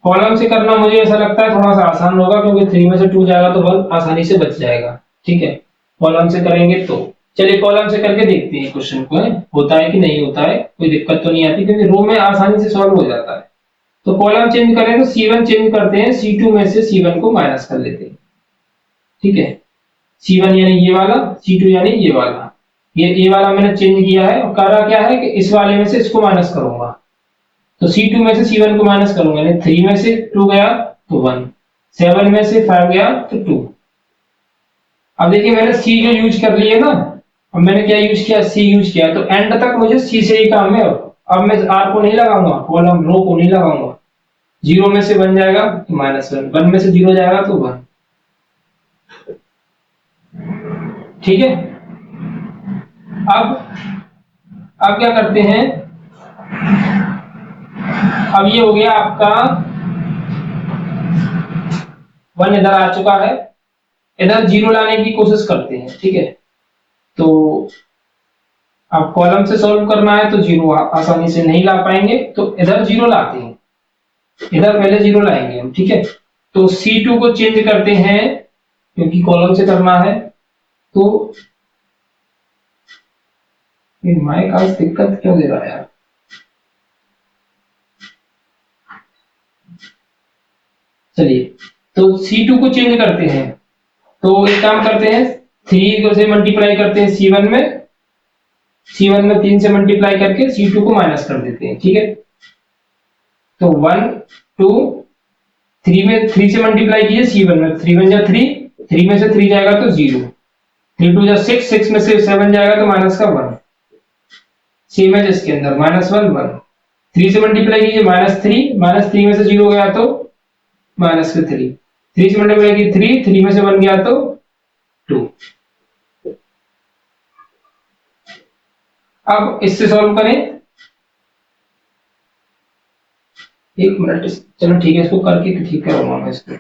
Speaker 1: कॉलम से करना मुझे ऐसा लगता है थोड़ा सा आसान होगा, क्योंकि 3 में से 2 जाएगा तो 1 आसानी से बच जाएगा, ठीक है। कॉलम से करेंगे तो चलिए कॉलम से करके देखते हैं क्वेश्चन को, होता है कि नहीं होता है, कोई दिक्कत तो नहीं आती, क्योंकि रो में आसानी से सॉल्व हो जाता है। तो कॉलम चेंज करें तो C1 चेंज करते हैं, C2 में से C1 को माइनस कर लेते हैं, ठीक है। C1 यानी ये वाला, C2 यानी ये वाला, ये वाला मैंने चेंज किया है, और करा क्या है कि इस वाले में से इसको माइनस करूंगा, तो C2 में से C1 को माइनस करूंगा, यानी 3 में से 2 गया तो 1, 7 में से 5 गया तो 2। अब देखिए मैंने C जो यूज कर लिए ना, अब मैंने क्या यूज किया, C यूज किया, तो एंड तक मुझे C से ही काम है। अब मैं R को नहीं लगाऊंगा, कॉलम रो को नहीं लगाऊंगा। 0 में से 1 जाएगा तो -1, 1 में से 0 जाएगा तो 1, ठीक है। अब क्या करते हैं, अब ये हो गया आपका 1 इधर आ चुका है, इधर 0 लाने की कोशिश करते हैं, ठीक है। तो अब कॉलम से सॉल्व करना है तो 0 आसानी से नहीं ला पाएंगे, तो इधर 0 लाते हैं, इधर पहले 0 लाएंगे हम, ठीक है। तो C2 को चेंज करते हैं क्योंकि कॉलम से करना है। तो ये माइक आज दिक्कत क्यों दे रहा है यार। चलिए, तो C2 को चेंज करते हैं, तो एक काम करते हैं, 3 से मल्टीप्लाई करते हैं C1 में, C1 में 3 से मल्टीप्लाई करके C2 को माइनस कर देते हैं, ठीक है। तो 1 2 3 में 3 से मल्टीप्लाई कीजिए C1 में, 3 1 जा 3, 3 में से 3 जाएगा तो 0, 3 2 जा 6, 6 में से 7 जाएगा तो माइनस का 1, सेम है इसके अंदर -1 1, 3 से मल्टीप्लाई कीजिए -3 में से 0 गया तो -3, 3 से मल्टीप्लाई कीजिए 3 में से 1 गया तो 2। अब इससे सॉल्व करें, एक मिनट, चलो ठीक है, इसको करके ठीक करूंगा मैं इसको,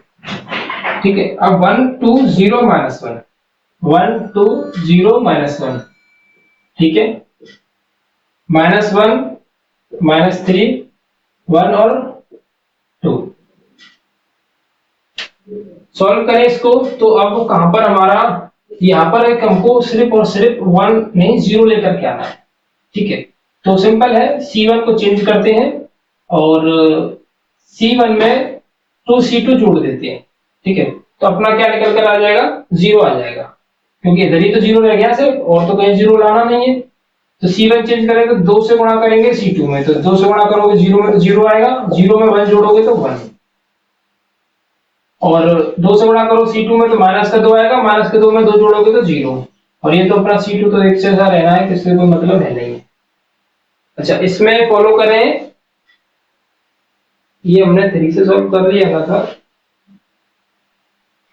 Speaker 1: ठीक है। अब 1 2 0 -1, 1 2 0 -1, ठीक है, -1 -3 1 और 2। सॉल्व करें इसको, तो अब कहां पर हमारा, यहां पर एक हमको सिर्फ और सिर्फ 1 नहीं 0 लेकर के आना है, ठीक है। तो सिंपल है, C1 को चेंज करते हैं और C1 में 2C2 जोड़ देते हैं, ठीक है। तो अपना क्या निकल कर आ जाएगा, 0 आ जाएगा, क्योंकि इधर ही तो 0 रह गया सिर्फ, और तो कहीं 0 लाना नहीं है। तो C1 चेंज करें तो 2 से गुणा करेंगे C2 में, तो 2 से गुणा करोगे 0 में तो 0 आएगा, 0 में 1 जोड़ोगे तो 1, और 2 से गुणा करो C2 में तो -2 आएगा, -2 में 2 जोड़ोगे तो 0, और ये तो अपना C2 तो एक जैसा रहना है, तो इससे कोई मतलब है नहीं। अच्छा, इसमें फॉलो करें, ये हमने 3 से सॉल्व कर लिया था,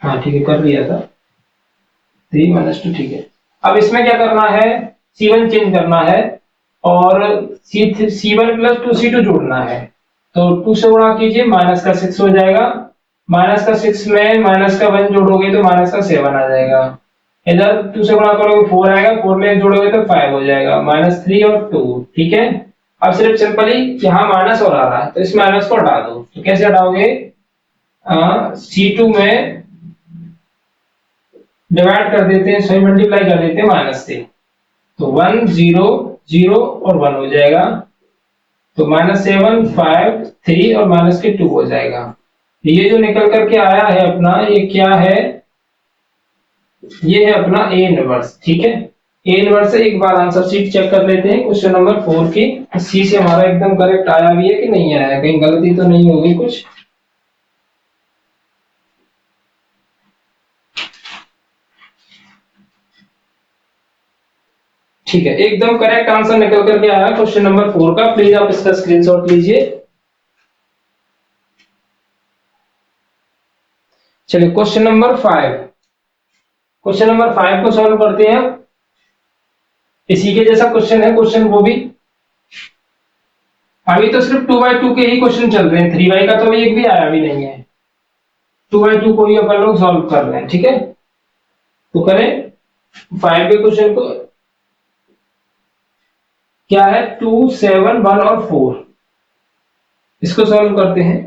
Speaker 1: हाँ ठीक है, कर लिया था, 3 -2, ठीक है। अब इसमें क्या करना है, C1 चेंज करना है और C1 प्लस 2C2 जोड़ना है। तो 2 से गुणा कीजिए, -6 हो जाएगा, -6 में -1 जोड़ोगे तो -7 आ जाएगा, इधर 2 से गुणा करोगे 4 आएगा, 4 में 1 जोड़ोगे तो 5 हो जाएगा, -3 और 2, ठीक है। अब सिर्फ सिंपली यहाँ माइनस और आ रहा है, तो इस माइनस को हटा दो, तो कैसे हटाओगे, C2 में डिवाइड कर देते हैं, सॉरी मल्टीप्लाई कर देते हैं माइनस से, तो 1 0 0 और 1 हो जाएगा, तो -7 5 3 और -2 हो जाएगा। ये जो निकल करके आया है अपना, ये क्या है, ये है अपना A इनवर्स, ठीक है। A इनवर्स से एक बार आंसर शीट चेक कर लेते हैं क्वेश्चन नंबर 4 की, सी से हमारा एकदम करेक्ट आया भी है कि नहीं आया, कहीं गलती तो नहीं होगी कुछ। ठीक है, एकदम करेक्ट आंसर निकल करके आया क्वेश्चन नंबर 4 का, प्लीज आप इसका स्क्रीनशॉट लीजिए। चलिए क्वेश्चन नंबर 5, क्वेश्चन नंबर 5 को सॉल्व करते हैं। इसी के जैसा क्वेश्चन है, क्वेश्चन वो भी, अभी तो सिर्फ 2/2 के ही क्वेश्चन चल रहे हैं, 3/, का तो अभी एक भी आया भी नहीं है, 2/2 को ही अपन लोग सॉल्व कर रहे हैं, ठीक है। तो करें 5 के क्वेश्चन को, क्या है 2 7 1 और 4, इसको सॉल्व करते हैं।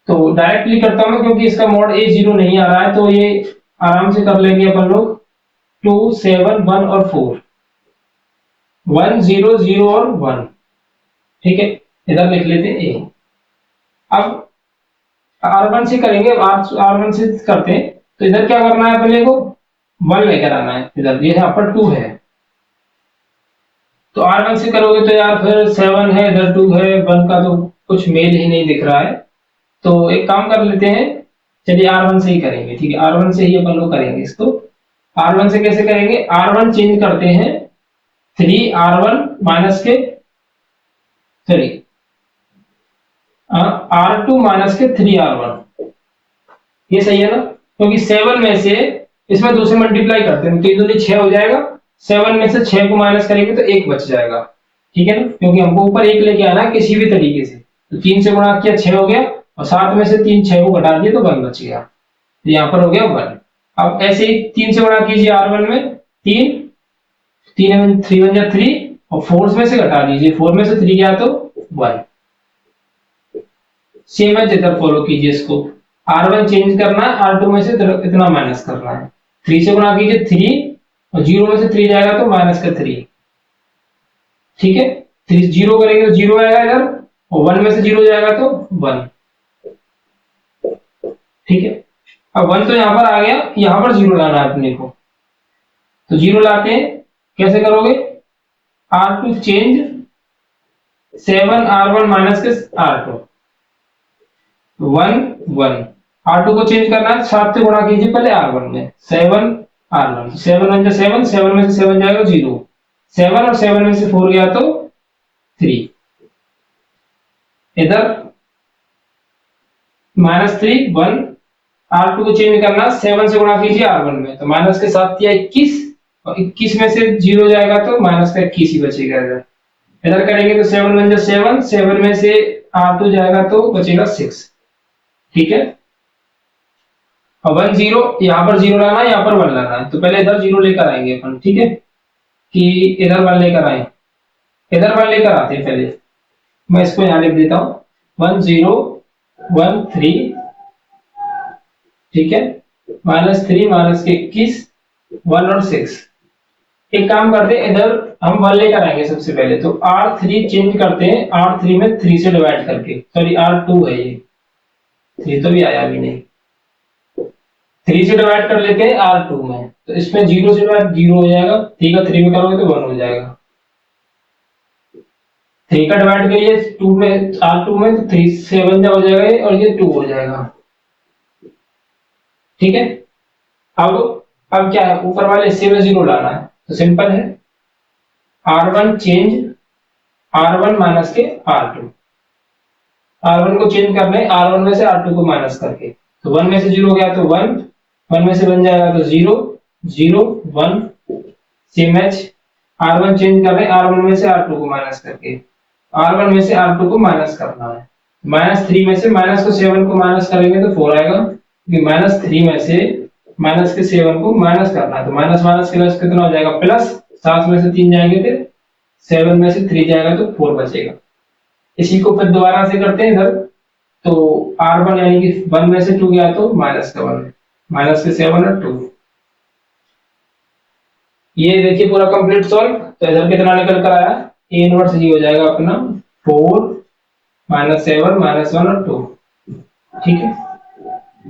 Speaker 1: तो डायरेक्टली करता हूं क्योंकि इसका मॉड A0 नहीं आ रहा है, तो ये आराम से कर लेंगे अपन लोग। 2 7 1 और 4, 1 0 0 और 1, ठीक है, इधर लिख लेते हैं A। अब R1 से करेंगे, R1 से करते हैं, तो इधर क्या करना है, अपने को 1 लेकर आना है, इधर ये यहाँ पर 2 है, तो R1 से करोगे तो यार फिर 7 है, इधर 2 है, 1 का तो कुछ मेल ही नहीं दिख रहा है, तो एक काम कर लेते हैं, चलिए R1 से ही करेंगे, ठीक है, R1 से ही अपन लोग करेंगे इसको। R1 से कैसे करेंगे, R1 चेंज करते हैं 3R1 माइनस के 3, R2 माइनस के 3R1, ये सही है ना, क्योंकि 7 में से इसमें 2 से मल्टीप्लाई करते हैं, 3 दूनी 6 हो जाएगा। 7 में से 6 को माइनस करेंगे तो 1 बच जाएगा, ठीक है ना, क्योंकि हमको ऊपर 1 लेके आना है किसी भी तरीके से। तो 3 से गुणा किया 6 हो गया, और 7 में से 3 6 को घटा दिए तो 1 बच गया, तो यहाँ पर हो गया 1। अब ऐसे ही 3 से गुणा कीजिए R1 में, 3 3 3 1 जा 3, और 4 में से घटा दीजिए, 4 में से 3 गया तो 1। सेम है, इधर फॉलो कीजिए इसको। R1 चेंज करना है, R2 में से इतना माइनस करना है। 3 से गुणा कीजिए 3, और 0 में से 3 जाएगा तो माइनस का 3, ठीक है। 3 0 करेंगे तो 0 आएगा इधर, और 1 में से 0 जाएगा तो 1, ठीक है। अब 1 तो यहाँ पर आ गया, यहाँ पर 0 लाना है अपने को, तो 0 लाते हैं, कैसे करोगे? R2 चेंज 7 R1 माइनस के R2, 1 1। R2 को चेंज करना है, 7 से गुणा कीजिए पहले R1 में, 7 R1, 7 1 7, 7 में से 7 जाएगा 0, 7 और 7 में से 4 गया तो 3, इधर -3 1। R2 को चेंज करना, 7 से गुणा कीजिए R1 में, तो माइनस के 7 किया 21, और 21 में से 0 जाएगा तो माइनस का 21 ही बचेगा इधर। इधर करेंगे तो 7 1 7, 7 में से R2 जाएगा तो बचेगा 6, ठीक है। और 1 0, यहाँ पर 0 लाना है, यहाँ पर 1 लाना है, तो पहले इधर 0 लेकर आएंगे अपन, ठीक है, कि इधर 1 लेकर आए, इधर 1 लेकर आते हैं पहले। मैं इसको यहाँ लिख देता हूँ, 1 0 1 3, ठीक है, -3 माइनस के 21, 1 और 6। एक काम करते हैं, इधर हम 1 लेकर आएंगे सबसे पहले, तो R3 चेंज करते हैं, R3 में 3 से डिवाइड करके, सॉरी R2 है ये, 3 तो भी आया भी नहीं, 3 से डिवाइड कर लेते हैं R2 में, तो इसमें 0 से डिवाइड 0 हो जाएगा, 3 का 3 में करोगे तो 1 हो जाएगा। 3 का डिवाइड करिए 2 में, R2 में, तो 3 से 1 हो जाएगा ये, और ये 2 हो जाएगा, ठीक है। अब क्या है, ऊपर वाले हिस्से में 0 लाना है, तो सिंपल है, R1 चेंज R1 माइनस के R2, R1 को चेंज करना है R1 में से R2 को माइनस करके, तो 1 में से 0 गया तो 1, 1 में से 1 जाएगा तो 0 0 1, सेम एच। R1 चेंज कर रहे हैं R1 में से R2 को माइनस करके, R1 में से R2 को माइनस करना है, -3 में से माइनस को 7 को माइनस करेंगे तो 4 आएगा, क्योंकि -3 में से माइनस के 7 को माइनस करना है, तो माइनस माइनस के प्लस कितना हो जाएगा, प्लस। 7 में से 3 जाएंगे फिर 7 में से 3 जाएगा तो 4 बचेगा। इसी को फिर दोबारा से करते हैं इधर, तो R1 यानी कि 1 में से 2 गया तो माइनस का 1, माइनस के 7 और 2। ये देखिए पूरा कंप्लीट सॉल्व, तो इधर कितना निकल कर आया, A इनवर्स ये हो जाएगा अपना 4 -7 -1 और 2, ठीक है।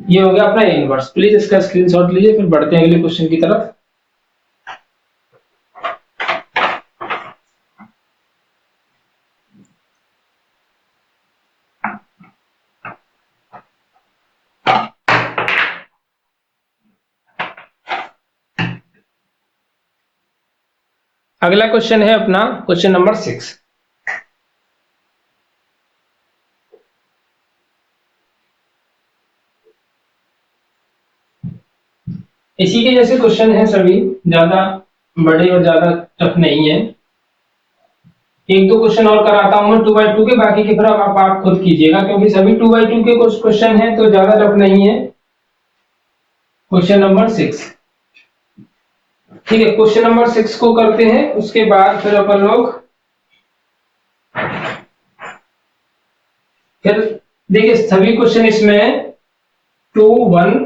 Speaker 1: ये हो गया अपना A इनवर्स। प्लीज इसका स्क्रीनशॉट लीजिए, फिर बढ़ते हैं अगले क्वेश्चन की तरफ। अगला क्वेश्चन है अपना क्वेश्चन नंबर 6। इसी के जैसे क्वेश्चन है सभी, ज्यादा बड़े और ज्यादा टफ नहीं है। एक दो क्वेश्चन और कराता हूं मैं 2x2 के, बाकी के फिर आप खुद कीजिएगा, क्योंकि सभी 2x2 के कुछ क्वेश्चन हैं तो ज्यादा टफ नहीं है। क्वेश्चन नंबर 6, ठीक है। क्वेश्चन नंबर 6 को करते हैं, उसके बाद फिर अपन लोग फिर देखिए सभी क्वेश्चन इसमें 2 1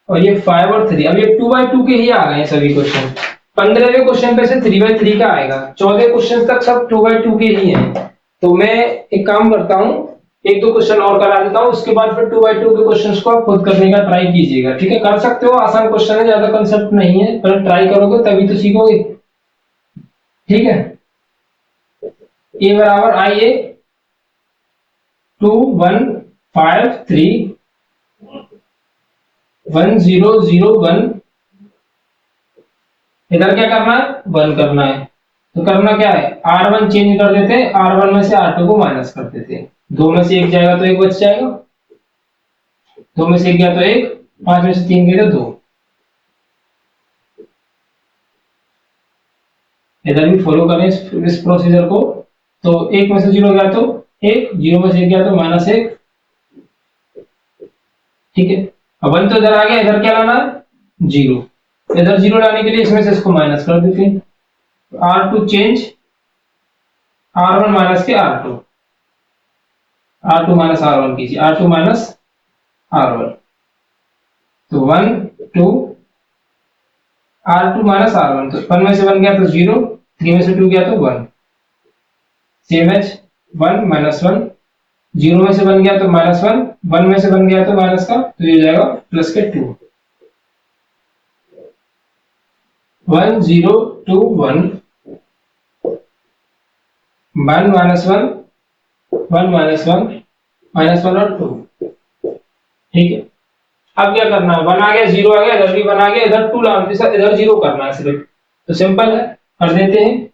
Speaker 1: और ये 5 और 3, अब ये 2x2 के ही आ गए हैं सभी क्वेश्चन। 15वें क्वेश्चन पे से 3x3 का आएगा, 14 क्वेश्चन तक सब 2x2 के ही हैं। तो मैं एक काम करता हूं, एक दो क्वेश्चन और करा देता हूं, उसके बाद फिर 2x2 के क्वेश्चंस को आप खुद करने का ट्राई कीजिएगा, ठीक है। कर सकते हो, आसान क्वेश्चन है, ज्यादा कंसेप्ट नहीं है, पर ट्राई करोगे तभी तो सीखोगे, ठीक है। A बराबर आइए 2 1 5 3 1 0 0 1, इधर क्या करना है, 1 करना है। तो करना क्या है, R1 चेंज कर देते हैं, R1 में से R2 को माइनस कर देते हैं, 2 में से 1 जाएगा तो 1 बच जाएगा, 2 में से 1 गया तो 1, 5 में से 3 गया तो 2, इधर भी फॉलो करें इस प्रोसीजर को। तो एक में से जीरो गया तो एक, जीरो में से एक गया तो माइनस एक, ठीक है। अब वन तो इधर आ गया, इधर क्या लाना है जीरो, इधर जीरो लाने के लिए इसमें से इसको माइनस कर देते हैं। R2 चेंज R1 माइनस के R2, R2 माइनस R1 कीजिए, R2 माइनस R1, तो 1 2 R2 माइनस R1, तो 1 में से 1 गया तो 0, 3 में से 2 गया तो 1, सेम एज 1 माइनस 1, 0 में से 1 गया तो माइनस 1, 1 में से 1 गया तो माइनस का, तो ये हो जाएगा प्लस के 2, 1 0 2 1, 1 माइनस 1, 1 माइनस 1, माइनस 1 और 2, ठीक है। अब क्या करना है, 1 आ गया, 0 आ गया, इधर भी 1 आ गया, इधर 2 लाना है, इधर 0 करना है सिर्फ, तो सिंपल है, कर देते हैं।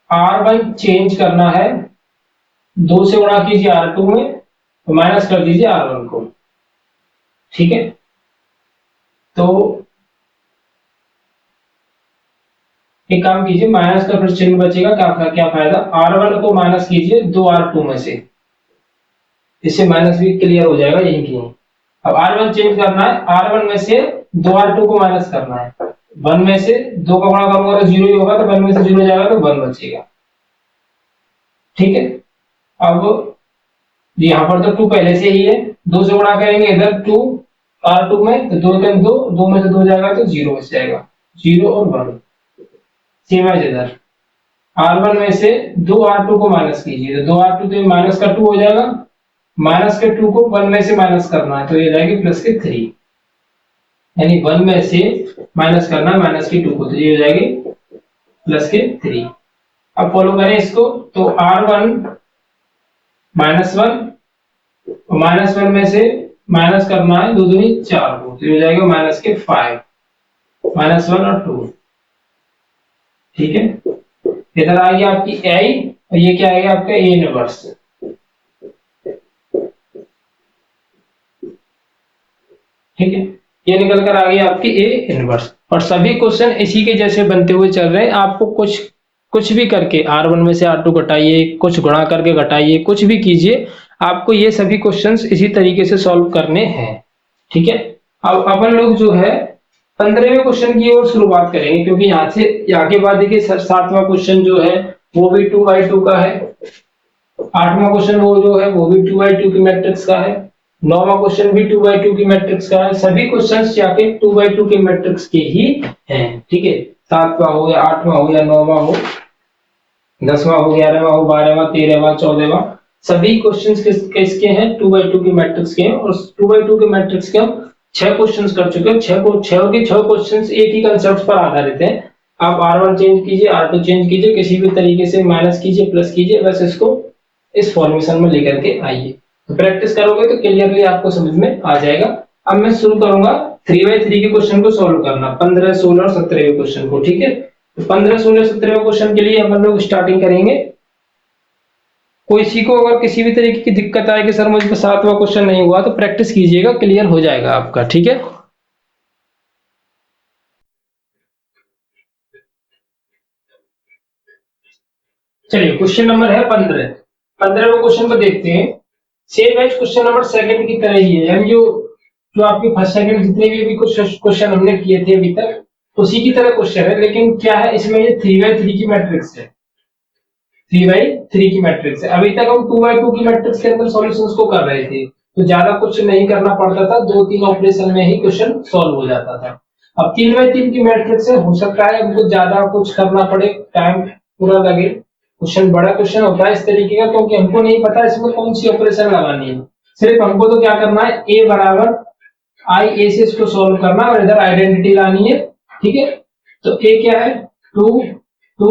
Speaker 1: R1 चेंज करना है, 2 से गुणा कीजिए R2 में, तो माइनस कर दीजिए R1 को, ठीक है। तो एक काम कीजिए, माइनस का फिर चिन्ह बचेगा, क्या फायदा, R1 को माइनस कीजिए 2 R2 में से, इससे माइनस भी क्लियर हो जाएगा, यही क्यों। अब R1 चेंज करना है, R1 में से 2 R2 को माइनस करना है, 1 में से 2 का गुणा करूंगा तो 0 ही होगा, तो 1 में से 0 जाएगा तो 1 बचेगा, ठीक है। अब यहाँ पर तो 2 पहले से ही है, 2 से गुणा करेंगे इधर 2 R2 में, तो 2 के 2, 2 में से 2 जाएगा तो 0 बच जाएगा, 0 और 1, सेम एज इधर R1 में से 2 R2 को माइनस कीजिए, तो 2 R2 तो माइनस का 2 हो जाएगा, माइनस के 2 को 1 में से माइनस करना है, तो ये जाएगी प्लस के 3, यानी 1 में से माइनस करना है माइनस की 2 को, तो ये हो जाएगी प्लस के 3। अब फॉलो करें इसको, तो R1 माइनस 1, माइनस 1 में से माइनस करना है 2 दूनी 4 को, तो ये हो जाएगा माइनस के 5, माइनस 1 और 2, ठीक है। इधर आ गया आपकी आई, और ये क्या आएगा आपका ए इनवर्स, ठीक है। ये निकल कर आ गई आपकी ए इनवर्स, और सभी क्वेश्चन इसी के जैसे बनते हुए चल रहे हैं। आपको कुछ भी करके R1 में से R2 घटाइए, कुछ गुणा करके घटाइए, कुछ भी कीजिए, आपको ये सभी क्वेश्चंस इसी तरीके से सॉल्व करने हैं, ठीक है। अब अपन लोग जो है 15वें क्वेश्चन की ओर शुरुआत करेंगे, क्योंकि यहाँ के बाद देखिए 7वां क्वेश्चन जो है वो भी 2x2 का है, 8वां क्वेश्चन वो जो है वो भी 2x2 की मैट्रिक्स का है, 9वां क्वेश्चन भी 2x2 की मैट्रिक्स का है, सभी क्वेश्चंस जाके 2x2 की मैट्रिक्स के ही हैं, ठीक है। 7वां हो या 8वां हो या 9वां हो, 10वां हो, 11वां हो, 12वां, 13वां, 14वां, सभी क्वेश्चंस किसके हैं 2x2 की मैट्रिक्स के हैं, और 2x2 के मैट्रिक्स के हम 6 क्वेश्चंस कर चुके हैं, 6 क्वेश्चंस एक ही कंसेप्ट पर आधारित हैं। आप R1 चेंज कीजिए, R2 चेंज कीजिए, किसी भी तरीके से माइनस कीजिए, प्लस कीजिए, बस इसको इस फॉर्मेशन में लेकर के आइए, तो प्रैक्टिस करोगे तो क्लियरली आपको समझ में आ जाएगा। अब मैं शुरू करूंगा 3x3 के क्वेश्चन को सॉल्व करना, 15, 16 और 17वें क्वेश्चन को, ठीक है। तो 15, 16, 17वें क्वेश्चन के लिए हम लोग स्टार्टिंग करेंगे। किसी को अगर किसी भी तरीके की दिक्कत आए कि सर मुझे 7वां क्वेश्चन नहीं हुआ, तो प्रैक्टिस कीजिएगा, क्लियर हो जाएगा आपका, ठीक है। चलिए क्वेश्चन नंबर है 15, 15वें क्वेश्चन को देखते हैं। Same as question number second की तरह ही है, यानी जो आपके फर्स्ट सेकंड जितने भी कुछ क्वेश्चन हमने किए थे अभी तक, उसी की तरह क्वेश्चन है, लेकिन क्या है इसमें ये 3x3 की मैट्रिक्स है, 3x3 की मैट्रिक्स है। अभी तक हम 2x2 की मैट्रिक्स के अंदर सॉल्यूशंस को कर रहे थे, तो ज्यादा कुछ नहीं करना पड़ता था, 2-3 ऑपरेशन में ही क्वेश्चन सॉल्व हो जाता था। अब 3x3 की मैट्रिक्स है, हो सकता है हमको ज्यादा कुछ करना पड़े, टाइम पूरा लगे, क्वेश्चन बड़ा क्वेश्चन होता है इस तरीके का, क्योंकि हमको नहीं पता इसमें कौन सी ऑपरेशन लगानी है, सिर्फ हमको तो क्या करना है, ए बराबर आई ए से इसको सॉल्व करना, और इधर आइडेंटिटी लानी है, ठीक है। तो ए क्या है 2 2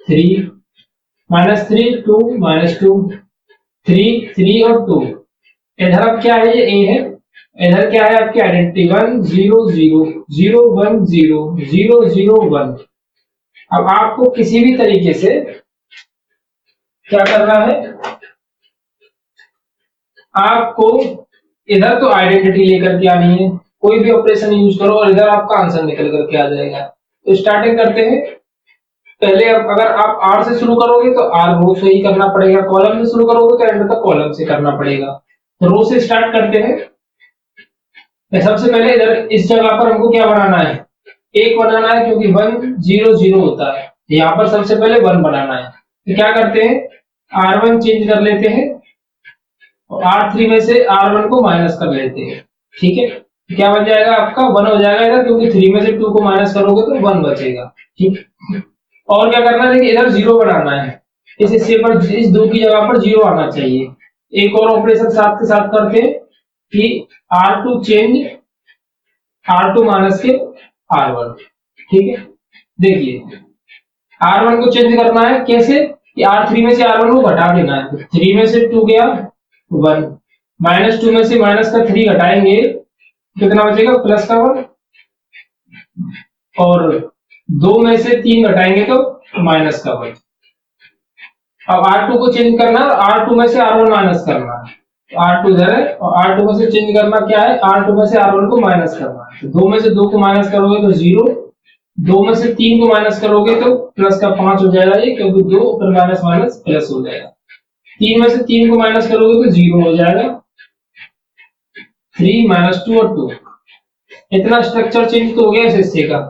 Speaker 1: 3 -3 2 -2 3 3 और 2, इधर अब क्या है, ये ए है, इधर क्या है आपकी आइडेंटिटी 1 0 0 0 1 0 0 0 1। अब आपको किसी भी तरीके से क्या करना है, आपको इधर तो आइडेंटिटी लेकर के आनी है, कोई भी ऑपरेशन यूज करो और इधर आपका आंसर निकल करके आ जाएगा। तो स्टार्टिंग करते हैं। पहले अगर आप आर से शुरू करोगे तो आर रो से ही करना पड़ेगा, कॉलम से शुरू करोगे तो एंड तक कॉलम से करना पड़ेगा। तो रो से स्टार्ट करते हैं। सबसे पहले इधर इस जगह पर हमको क्या बनाना है, एक बनाना है, क्योंकि 1 0 0 होता है। यहाँ पर सबसे पहले 1 बनाना है। तो क्या करते हैं, R1 चेंज कर लेते हैं और R3 में से R1 को माइनस कर लेते हैं। ठीक है, क्या बन जाएगा आपका 1 हो जाएगा इधर, क्योंकि 3 में से 2 को माइनस करोगे तो 1 बचेगा। ठीक, और क्या करना है, इधर 0 बनाना है। इस हिस्से पर, इस 2 की जगह पर 0 आना चाहिए। एक और ऑपरेशन साथ के साथ करते हैं कि R2 चेंज R2 माइनस के R1। ठीक है, देखिए R1 को चेंज करना है कैसे, कि R3 में से R1 को घटा देना है। 3 में से 2 गया 1, -2 में से माइनस का 3 घटाएंगे, कितना बचेगा, प्लस का 1, और 2 में से 3 घटाएंगे तो माइनस का 1। अब R2 को चेंज करना है, R2 में से R1 माइनस करना है। तो R2 इधर है और R2 में से चेंज करना क्या है, R2 में से R1 को माइनस करना है। तो 2 में से 2 को माइनस करोगे तो 0, 2 में से 3 को माइनस करोगे तो प्लस का 5 हो जाएगा ये, क्योंकि 2 ऊपर माइनस माइनस प्लस हो जाएगा। 3 में से 3 को माइनस करोगे तो 0 हो जाएगा। 3 -2 और 2, इतना स्ट्रक्चर चेंज तो हो गया इस हिस्से का।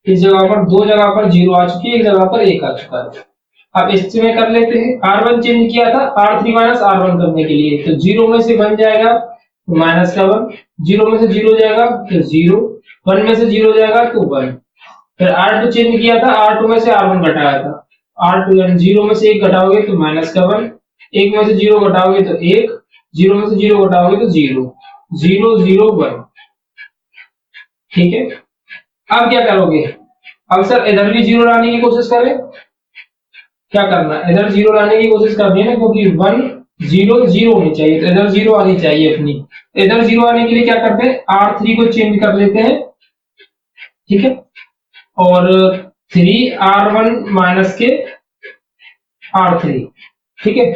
Speaker 1: इस जगह पर 2 जगह पर 0 आ चुकी है, एक जगह पर 1 आ चुका है। अब इसमें कर लेते हैं, R1 चेंज किया था R3 माइनस R1 करने के लिए, तो 0 में से 1 जाएगा तो माइनस का 1, 0 में से 0 जाएगा तो 0, 1 में से 0 जाएगा तो 1। फिर R2 चेंज किया था, R2 में से R1 घटाया था, R2 यानी 0 में से 1 घटाओगे तो माइनस का 1, 1 में से 0 घटाओगे तो 1, 0 में से 0 घटाओगे तो 0, 0 0 1। ठीक है, अब क्या करोगे, अब सर इधर भी 0 लाने की कोशिश करें। क्या करना है, इधर 0 लाने की कोशिश करनी है ना, क्योंकि 1 0 0 होनी चाहिए, तो इधर 0 आनी चाहिए अपनी। इधर 0 आने के लिए क्या करते हैं, R3 को चेंज कर लेते हैं। ठीक है, और 3R1 माइनस के R3। ठीक है,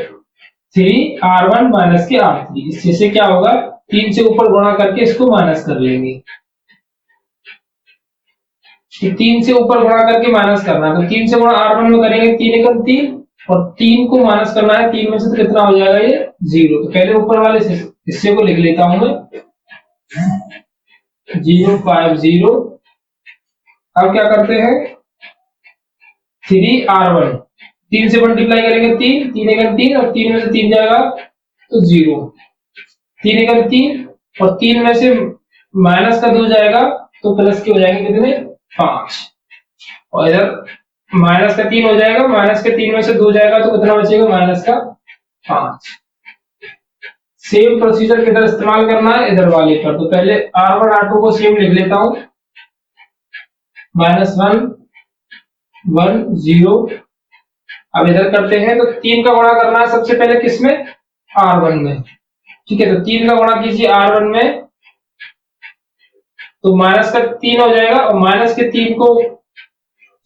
Speaker 1: 3R1 माइनस के R3, इससे क्या होगा, 3 से ऊपर गुणा करके इसको माइनस कर लेंगे। 3 से ऊपर गुणा करके माइनस करना है, तो 3 से गुणा R1 में करेंगे, 3 एकम 3, और 3 को माइनस करना है 3 में से, तो कितना हो जाएगा ये 0। तो पहले ऊपर वाले हिस्से को लिख लेता हूं मैं, 0 5 0। अब क्या करते हैं, 3R1, 3 से मल्टीप्लाई करेंगे 3, 3 एकम 3, और 3 में से 3 जाएगा तो 0, 3 एकम 3, और 3 में से माइनस का 2 जाएगा तो प्लस के हो जाएंगे कितने, 5, और इधर माइनस का 3 हो जाएगा, माइनस के 3 में से 2 जाएगा तो कितना बचेगा, माइनस का 5। सेम प्रोसीजर किधर इस्तेमाल करना है, इधर वाले पर। तो पहले R1 R2 को सेम लिख लेता हूं, -1 1 0। अब इधर करते हैं, तो 3 का गुणा करना है सबसे पहले किसमें, R1 में। ठीक है, तो 3 का गुणा कीजिए R1 में, तो माइनस का 3 हो जाएगा, और माइनस के 3 को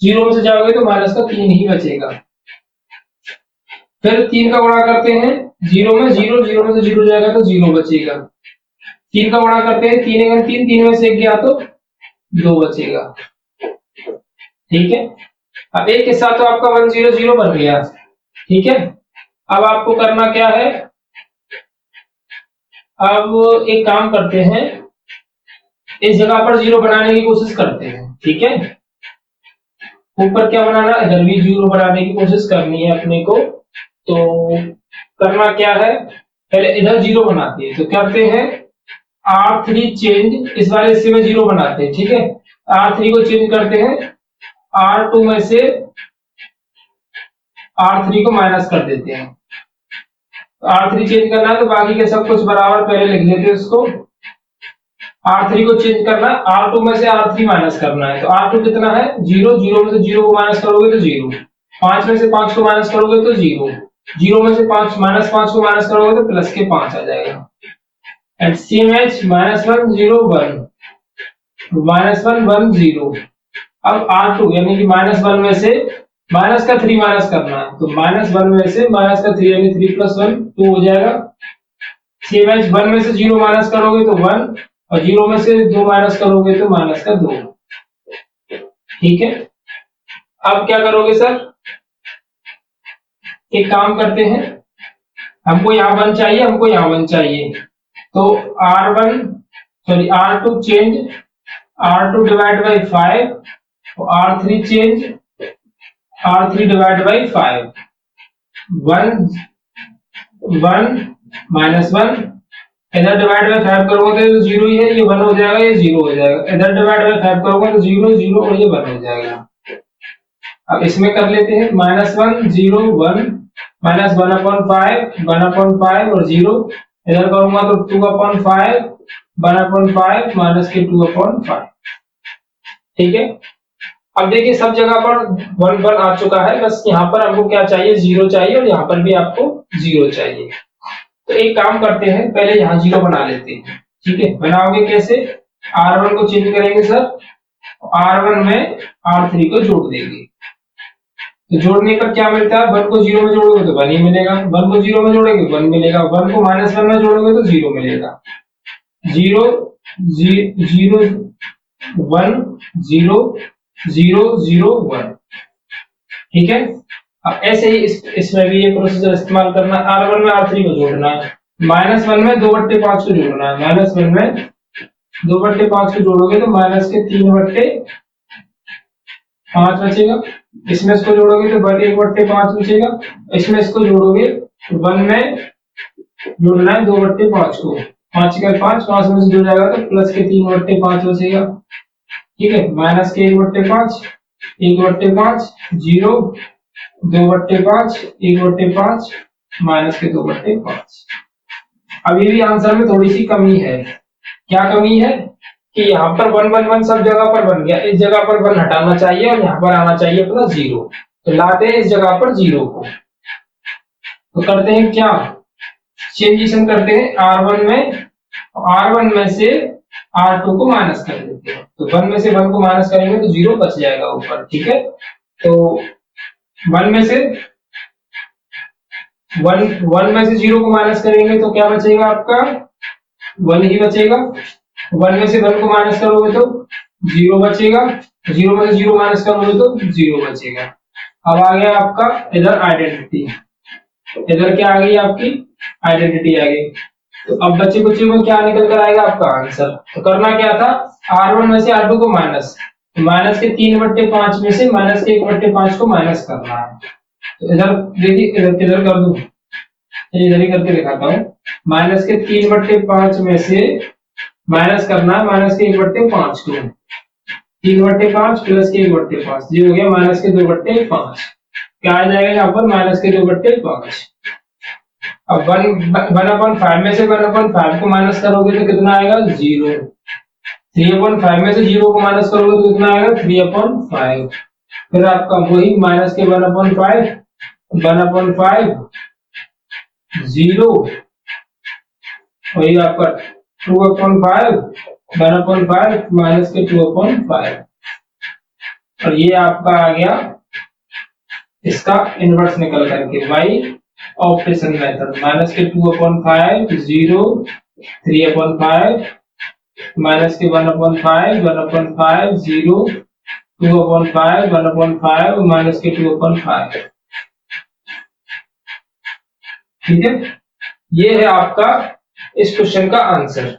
Speaker 1: 0 में से जाओगे तो माइनस का 3 ही बचेगा। फिर 3 का गुणा करते हैं 0 में, 0 0 में से 0 जाएगा तो 0 बचेगा। 3 का गुणा करते हैं 3 एकम 3, 3 में से 1 गया तो 2 बचेगा। ठीक है, अब एक हिस्सा तो आपका 1 0 0 बन गया। ठीक है, अब आपको करना क्या है, अब एक काम करते हैं, इस जगह पर 0 बनाने की कोशिश करते हैं। ठीक है, ऊपर क्या बनाना, इधर भी 0 बनाने की कोशिश करनी है अपने को। तो करना क्या है, पहले इधर 0 बनाते हैं, तो करते हैं R3 चेंज, इस वाले हिस्से में 0 बनाते हैं। ठीक है, R3 को चेंज करते हैं, R2 में से R3 को माइनस कर देते हैं। तो R3 चेंज करना है तो बाकी के सब कुछ बराबर पहले लिख लेते हैं उसको। R3 को चेंज करना है, R2 में से R3 माइनस करना है, तो R2 कितना है 0, 0 में से 0 को माइनस करोगे तो 0, 5 में से 5 को माइनस करोगे तो 0, 0 में से 5 -5 को माइनस करोगे तो प्लस के 5 आ जाएगा। And same as -1 0 1, -1 1 0। अब R2 यानी कि -1 में से माइनस का 3 माइनस करना है, तो -1 में से माइनस का 3 यानी 3 + 1 2 हो जाएगा। सेम एज 1 में से 0 माइनस करोगे तो 1, और 0 में से 2 माइनस करोगे तो माइनस का 2। ठीक है, अब क्या करोगे सर, एक काम करते हैं, हमको यहाँ 1 चाहिए, हमको यहाँ 1 चाहिए, तो R1 sorry R2 change R2 divide by 5, R3 change R3 divide by 5, 1 1 minus 1, इधर डिवाइड बाई 5 करोगे तो 0 ही है, ये 1 हो जाएगा, ये 0 हो जाएगा, इधर डिवाइड बाई 5 करोगे तो 0 0 और ये 1 हो जाएगा। अब इसमें कर लेते हैं, -1 0 1 माइनस 1/5 1/5 और 0, इधर करूंगा तो 2/5 1/5 माइनस के 2/5। ठीक है, अब देखिए सब जगह पर 1 1 आ चुका है, बस यहाँ पर हमको क्या चाहिए, 0 चाहिए, और यहाँ पर भी आपको 0 चाहिए। तो एक काम करते हैं, पहले यहाँ 0 बना लेते हैं। ठीक है, बनाओगे कैसे, R1 को चेंज करेंगे सर, R1 में R3 को जोड़ देंगे, तो जोड़ने पर क्या मिलता है, 1 को 0 में जोड़ोगे तो 1 ही मिलेगा, 1 को 0 में जोड़ोगे 1 मिलेगा, 1 को -1 में जोड़ोगे तो 0 मिलेगा, 0 0 1 0 0 0 1। ठीक है, अब ऐसे ही इसमें भी ये प्रोसीजर इस्तेमाल करना, R1 में R3 को जोड़ना है, -1 में 2/5 को जोड़ना है, -1 में 2/5 को जोड़ोगे तो माइनस के 3/5 बचेगा, इसमें इसको जोड़ोगे तो 1/5 बचेगा, इसमें इसको जोड़ोगे तो 1 में जोड़ना है 2/5 को, 5 का 5 में से जुड़ जाएगा तो प्लस के 3/5 बचेगा। ठीक है, माइनस के 1/5 1/5 0 2/5 1/5 माइनस के 2/5। अभी भी आंसर में थोड़ी सी कमी है, क्या कमी है कि यहाँ पर 1 1 1 सब जगह पर बन गया, इस जगह पर 1 हटाना चाहिए और यहाँ पर आना चाहिए अपना 0, तो लाते हैं इस जगह पर 0 को, तो करते हैं क्या, चेंजेशन करते हैं R1 में से R2 को माइनस कर देते हैं, तो 1 में से 1 को माइनस करेंगे तो 0 बच जाएगा ऊपर। ठीक है, तो 1 में से 0 को माइनस करेंगे तो क्या बचेगा आपका, 1 ही बचेगा, 1 में से 1 को माइनस करोगे तो 0 बचेगा, 0 में से 0 माइनस करोगे तो 0 बचेगा। अब आ गया आपका इधर आइडेंटिटी, इधर क्या आ गई आपकी आइडेंटिटी आ गई, तो अब बच्चे बच्चे में क्या निकल कर आएगा आपका आंसर। तो करना क्या था, R1 में से R2 को माइनस के 3/5 में से माइनस के 1/5 को माइनस करना है, तो इधर देखिए, इधर कर दूं, इधर ही करके दिखाता हूँ, माइनस के 3/5 में से माइनस करना है माइनस के 1/5 को, 3/5 प्लस के 1/5, ये हो गया माइनस के 2/5, क्या आ जाएगा यहाँ पर माइनस के 2/5। अब 1/5 में से 1/5 को माइनस करोगे तो कितना आएगा 0, 3/5 में से 0 को माइनस करोगे तो कितना आएगा 3/5, फिर आपका वही माइनस के 1/5 0, वही आपका 2/5 1/5 माइनस के 2/5, और ये आपका आ गया इसका इनवर्स निकल करके बाई ऑपरेशन मेथड, माइनस के 2/5 0 3/5 माइनस के 1/5 1/5 0 2/5 1/5 माइनस के 2/5। ठीक है, ये है आपका इस क्वेश्चन का आंसर।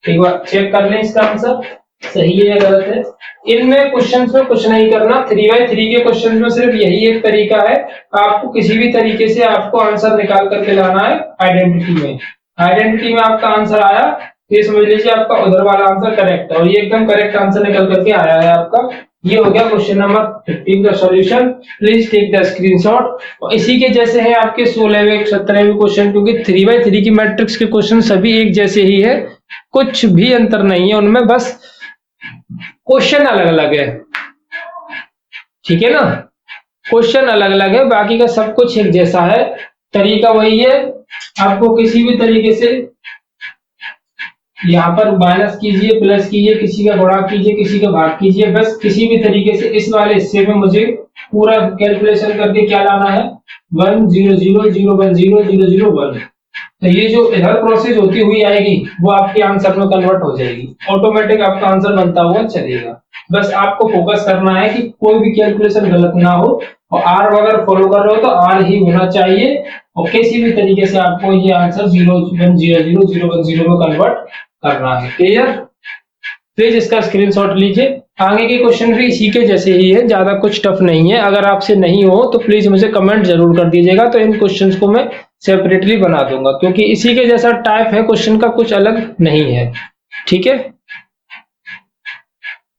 Speaker 1: एक बार चेक कर लें इसका आंसर सही है या गलत है। इनमें क्वेश्चंस में कुछ नहीं करना, 3x3 के क्वेश्चन में सिर्फ यही एक तरीका है, आपको किसी भी तरीके से आपको आंसर निकाल करके लाना है। आइडेंटिटी में आपका आंसर आया तो ये समझ लीजिए आपका उधर वाला आंसर करेक्ट है, और ये एकदम करेक्ट आंसर निकल करके आया है आपका। ये हो गया क्वेश्चन नंबर 15 का solution. Please take the screenshot. और इसी के जैसे हैं आपके 16वें 17वें क्वेश्चन, क्योंकि 3x3 की मैट्रिक्स के क्वेश्चन सभी एक जैसे ही है, कुछ भी अंतर नहीं है उनमें, बस क्वेश्चन अलग अलग है। ठीक है ना, क्वेश्चन अलग अलग है, बाकी का सब कुछ एक जैसा है, तरीका वही है। आपको किसी भी तरीके से यहाँ पर माइनस कीजिए प्लस कीजिए, किसी का गुणा कीजिए किसी का भाग कीजिए, बस किसी भी तरीके से इस वाले हिस्से में मुझे पूरा कैलकुलेशन करके क्या लाना है 1 0 0 0 1 0 0 0 1। तो ये जो इधर प्रोसेस होती हुई आएगी वो आपके आंसर में कन्वर्ट हो जाएगी, ऑटोमेटिक आपका आंसर बनता हुआ चलेगा। बस आपको फोकस करना है कि कोई भी कैलकुलेशन गलत ना हो, और आर अगर फॉलो कर रहे हो तो आर ही होना चाहिए, और किसी भी तरीके से आपको ये आंसर 01000 में कन्वर्ट करना है। क्लियर? प्लीज इसका स्क्रीनशॉट लीजिए। आगे के क्वेश्चन भी इसी के जैसे ही है, ज्यादा कुछ टफ नहीं है। अगर आपसे नहीं हो तो प्लीज मुझे कमेंट जरूर कर दीजिएगा, तो इन क्वेश्चंस को मैं सेपरेटली बना दूंगा, क्योंकि इसी के जैसा टाइप है क्वेश्चन का, कुछ अलग नहीं है। ठीक है।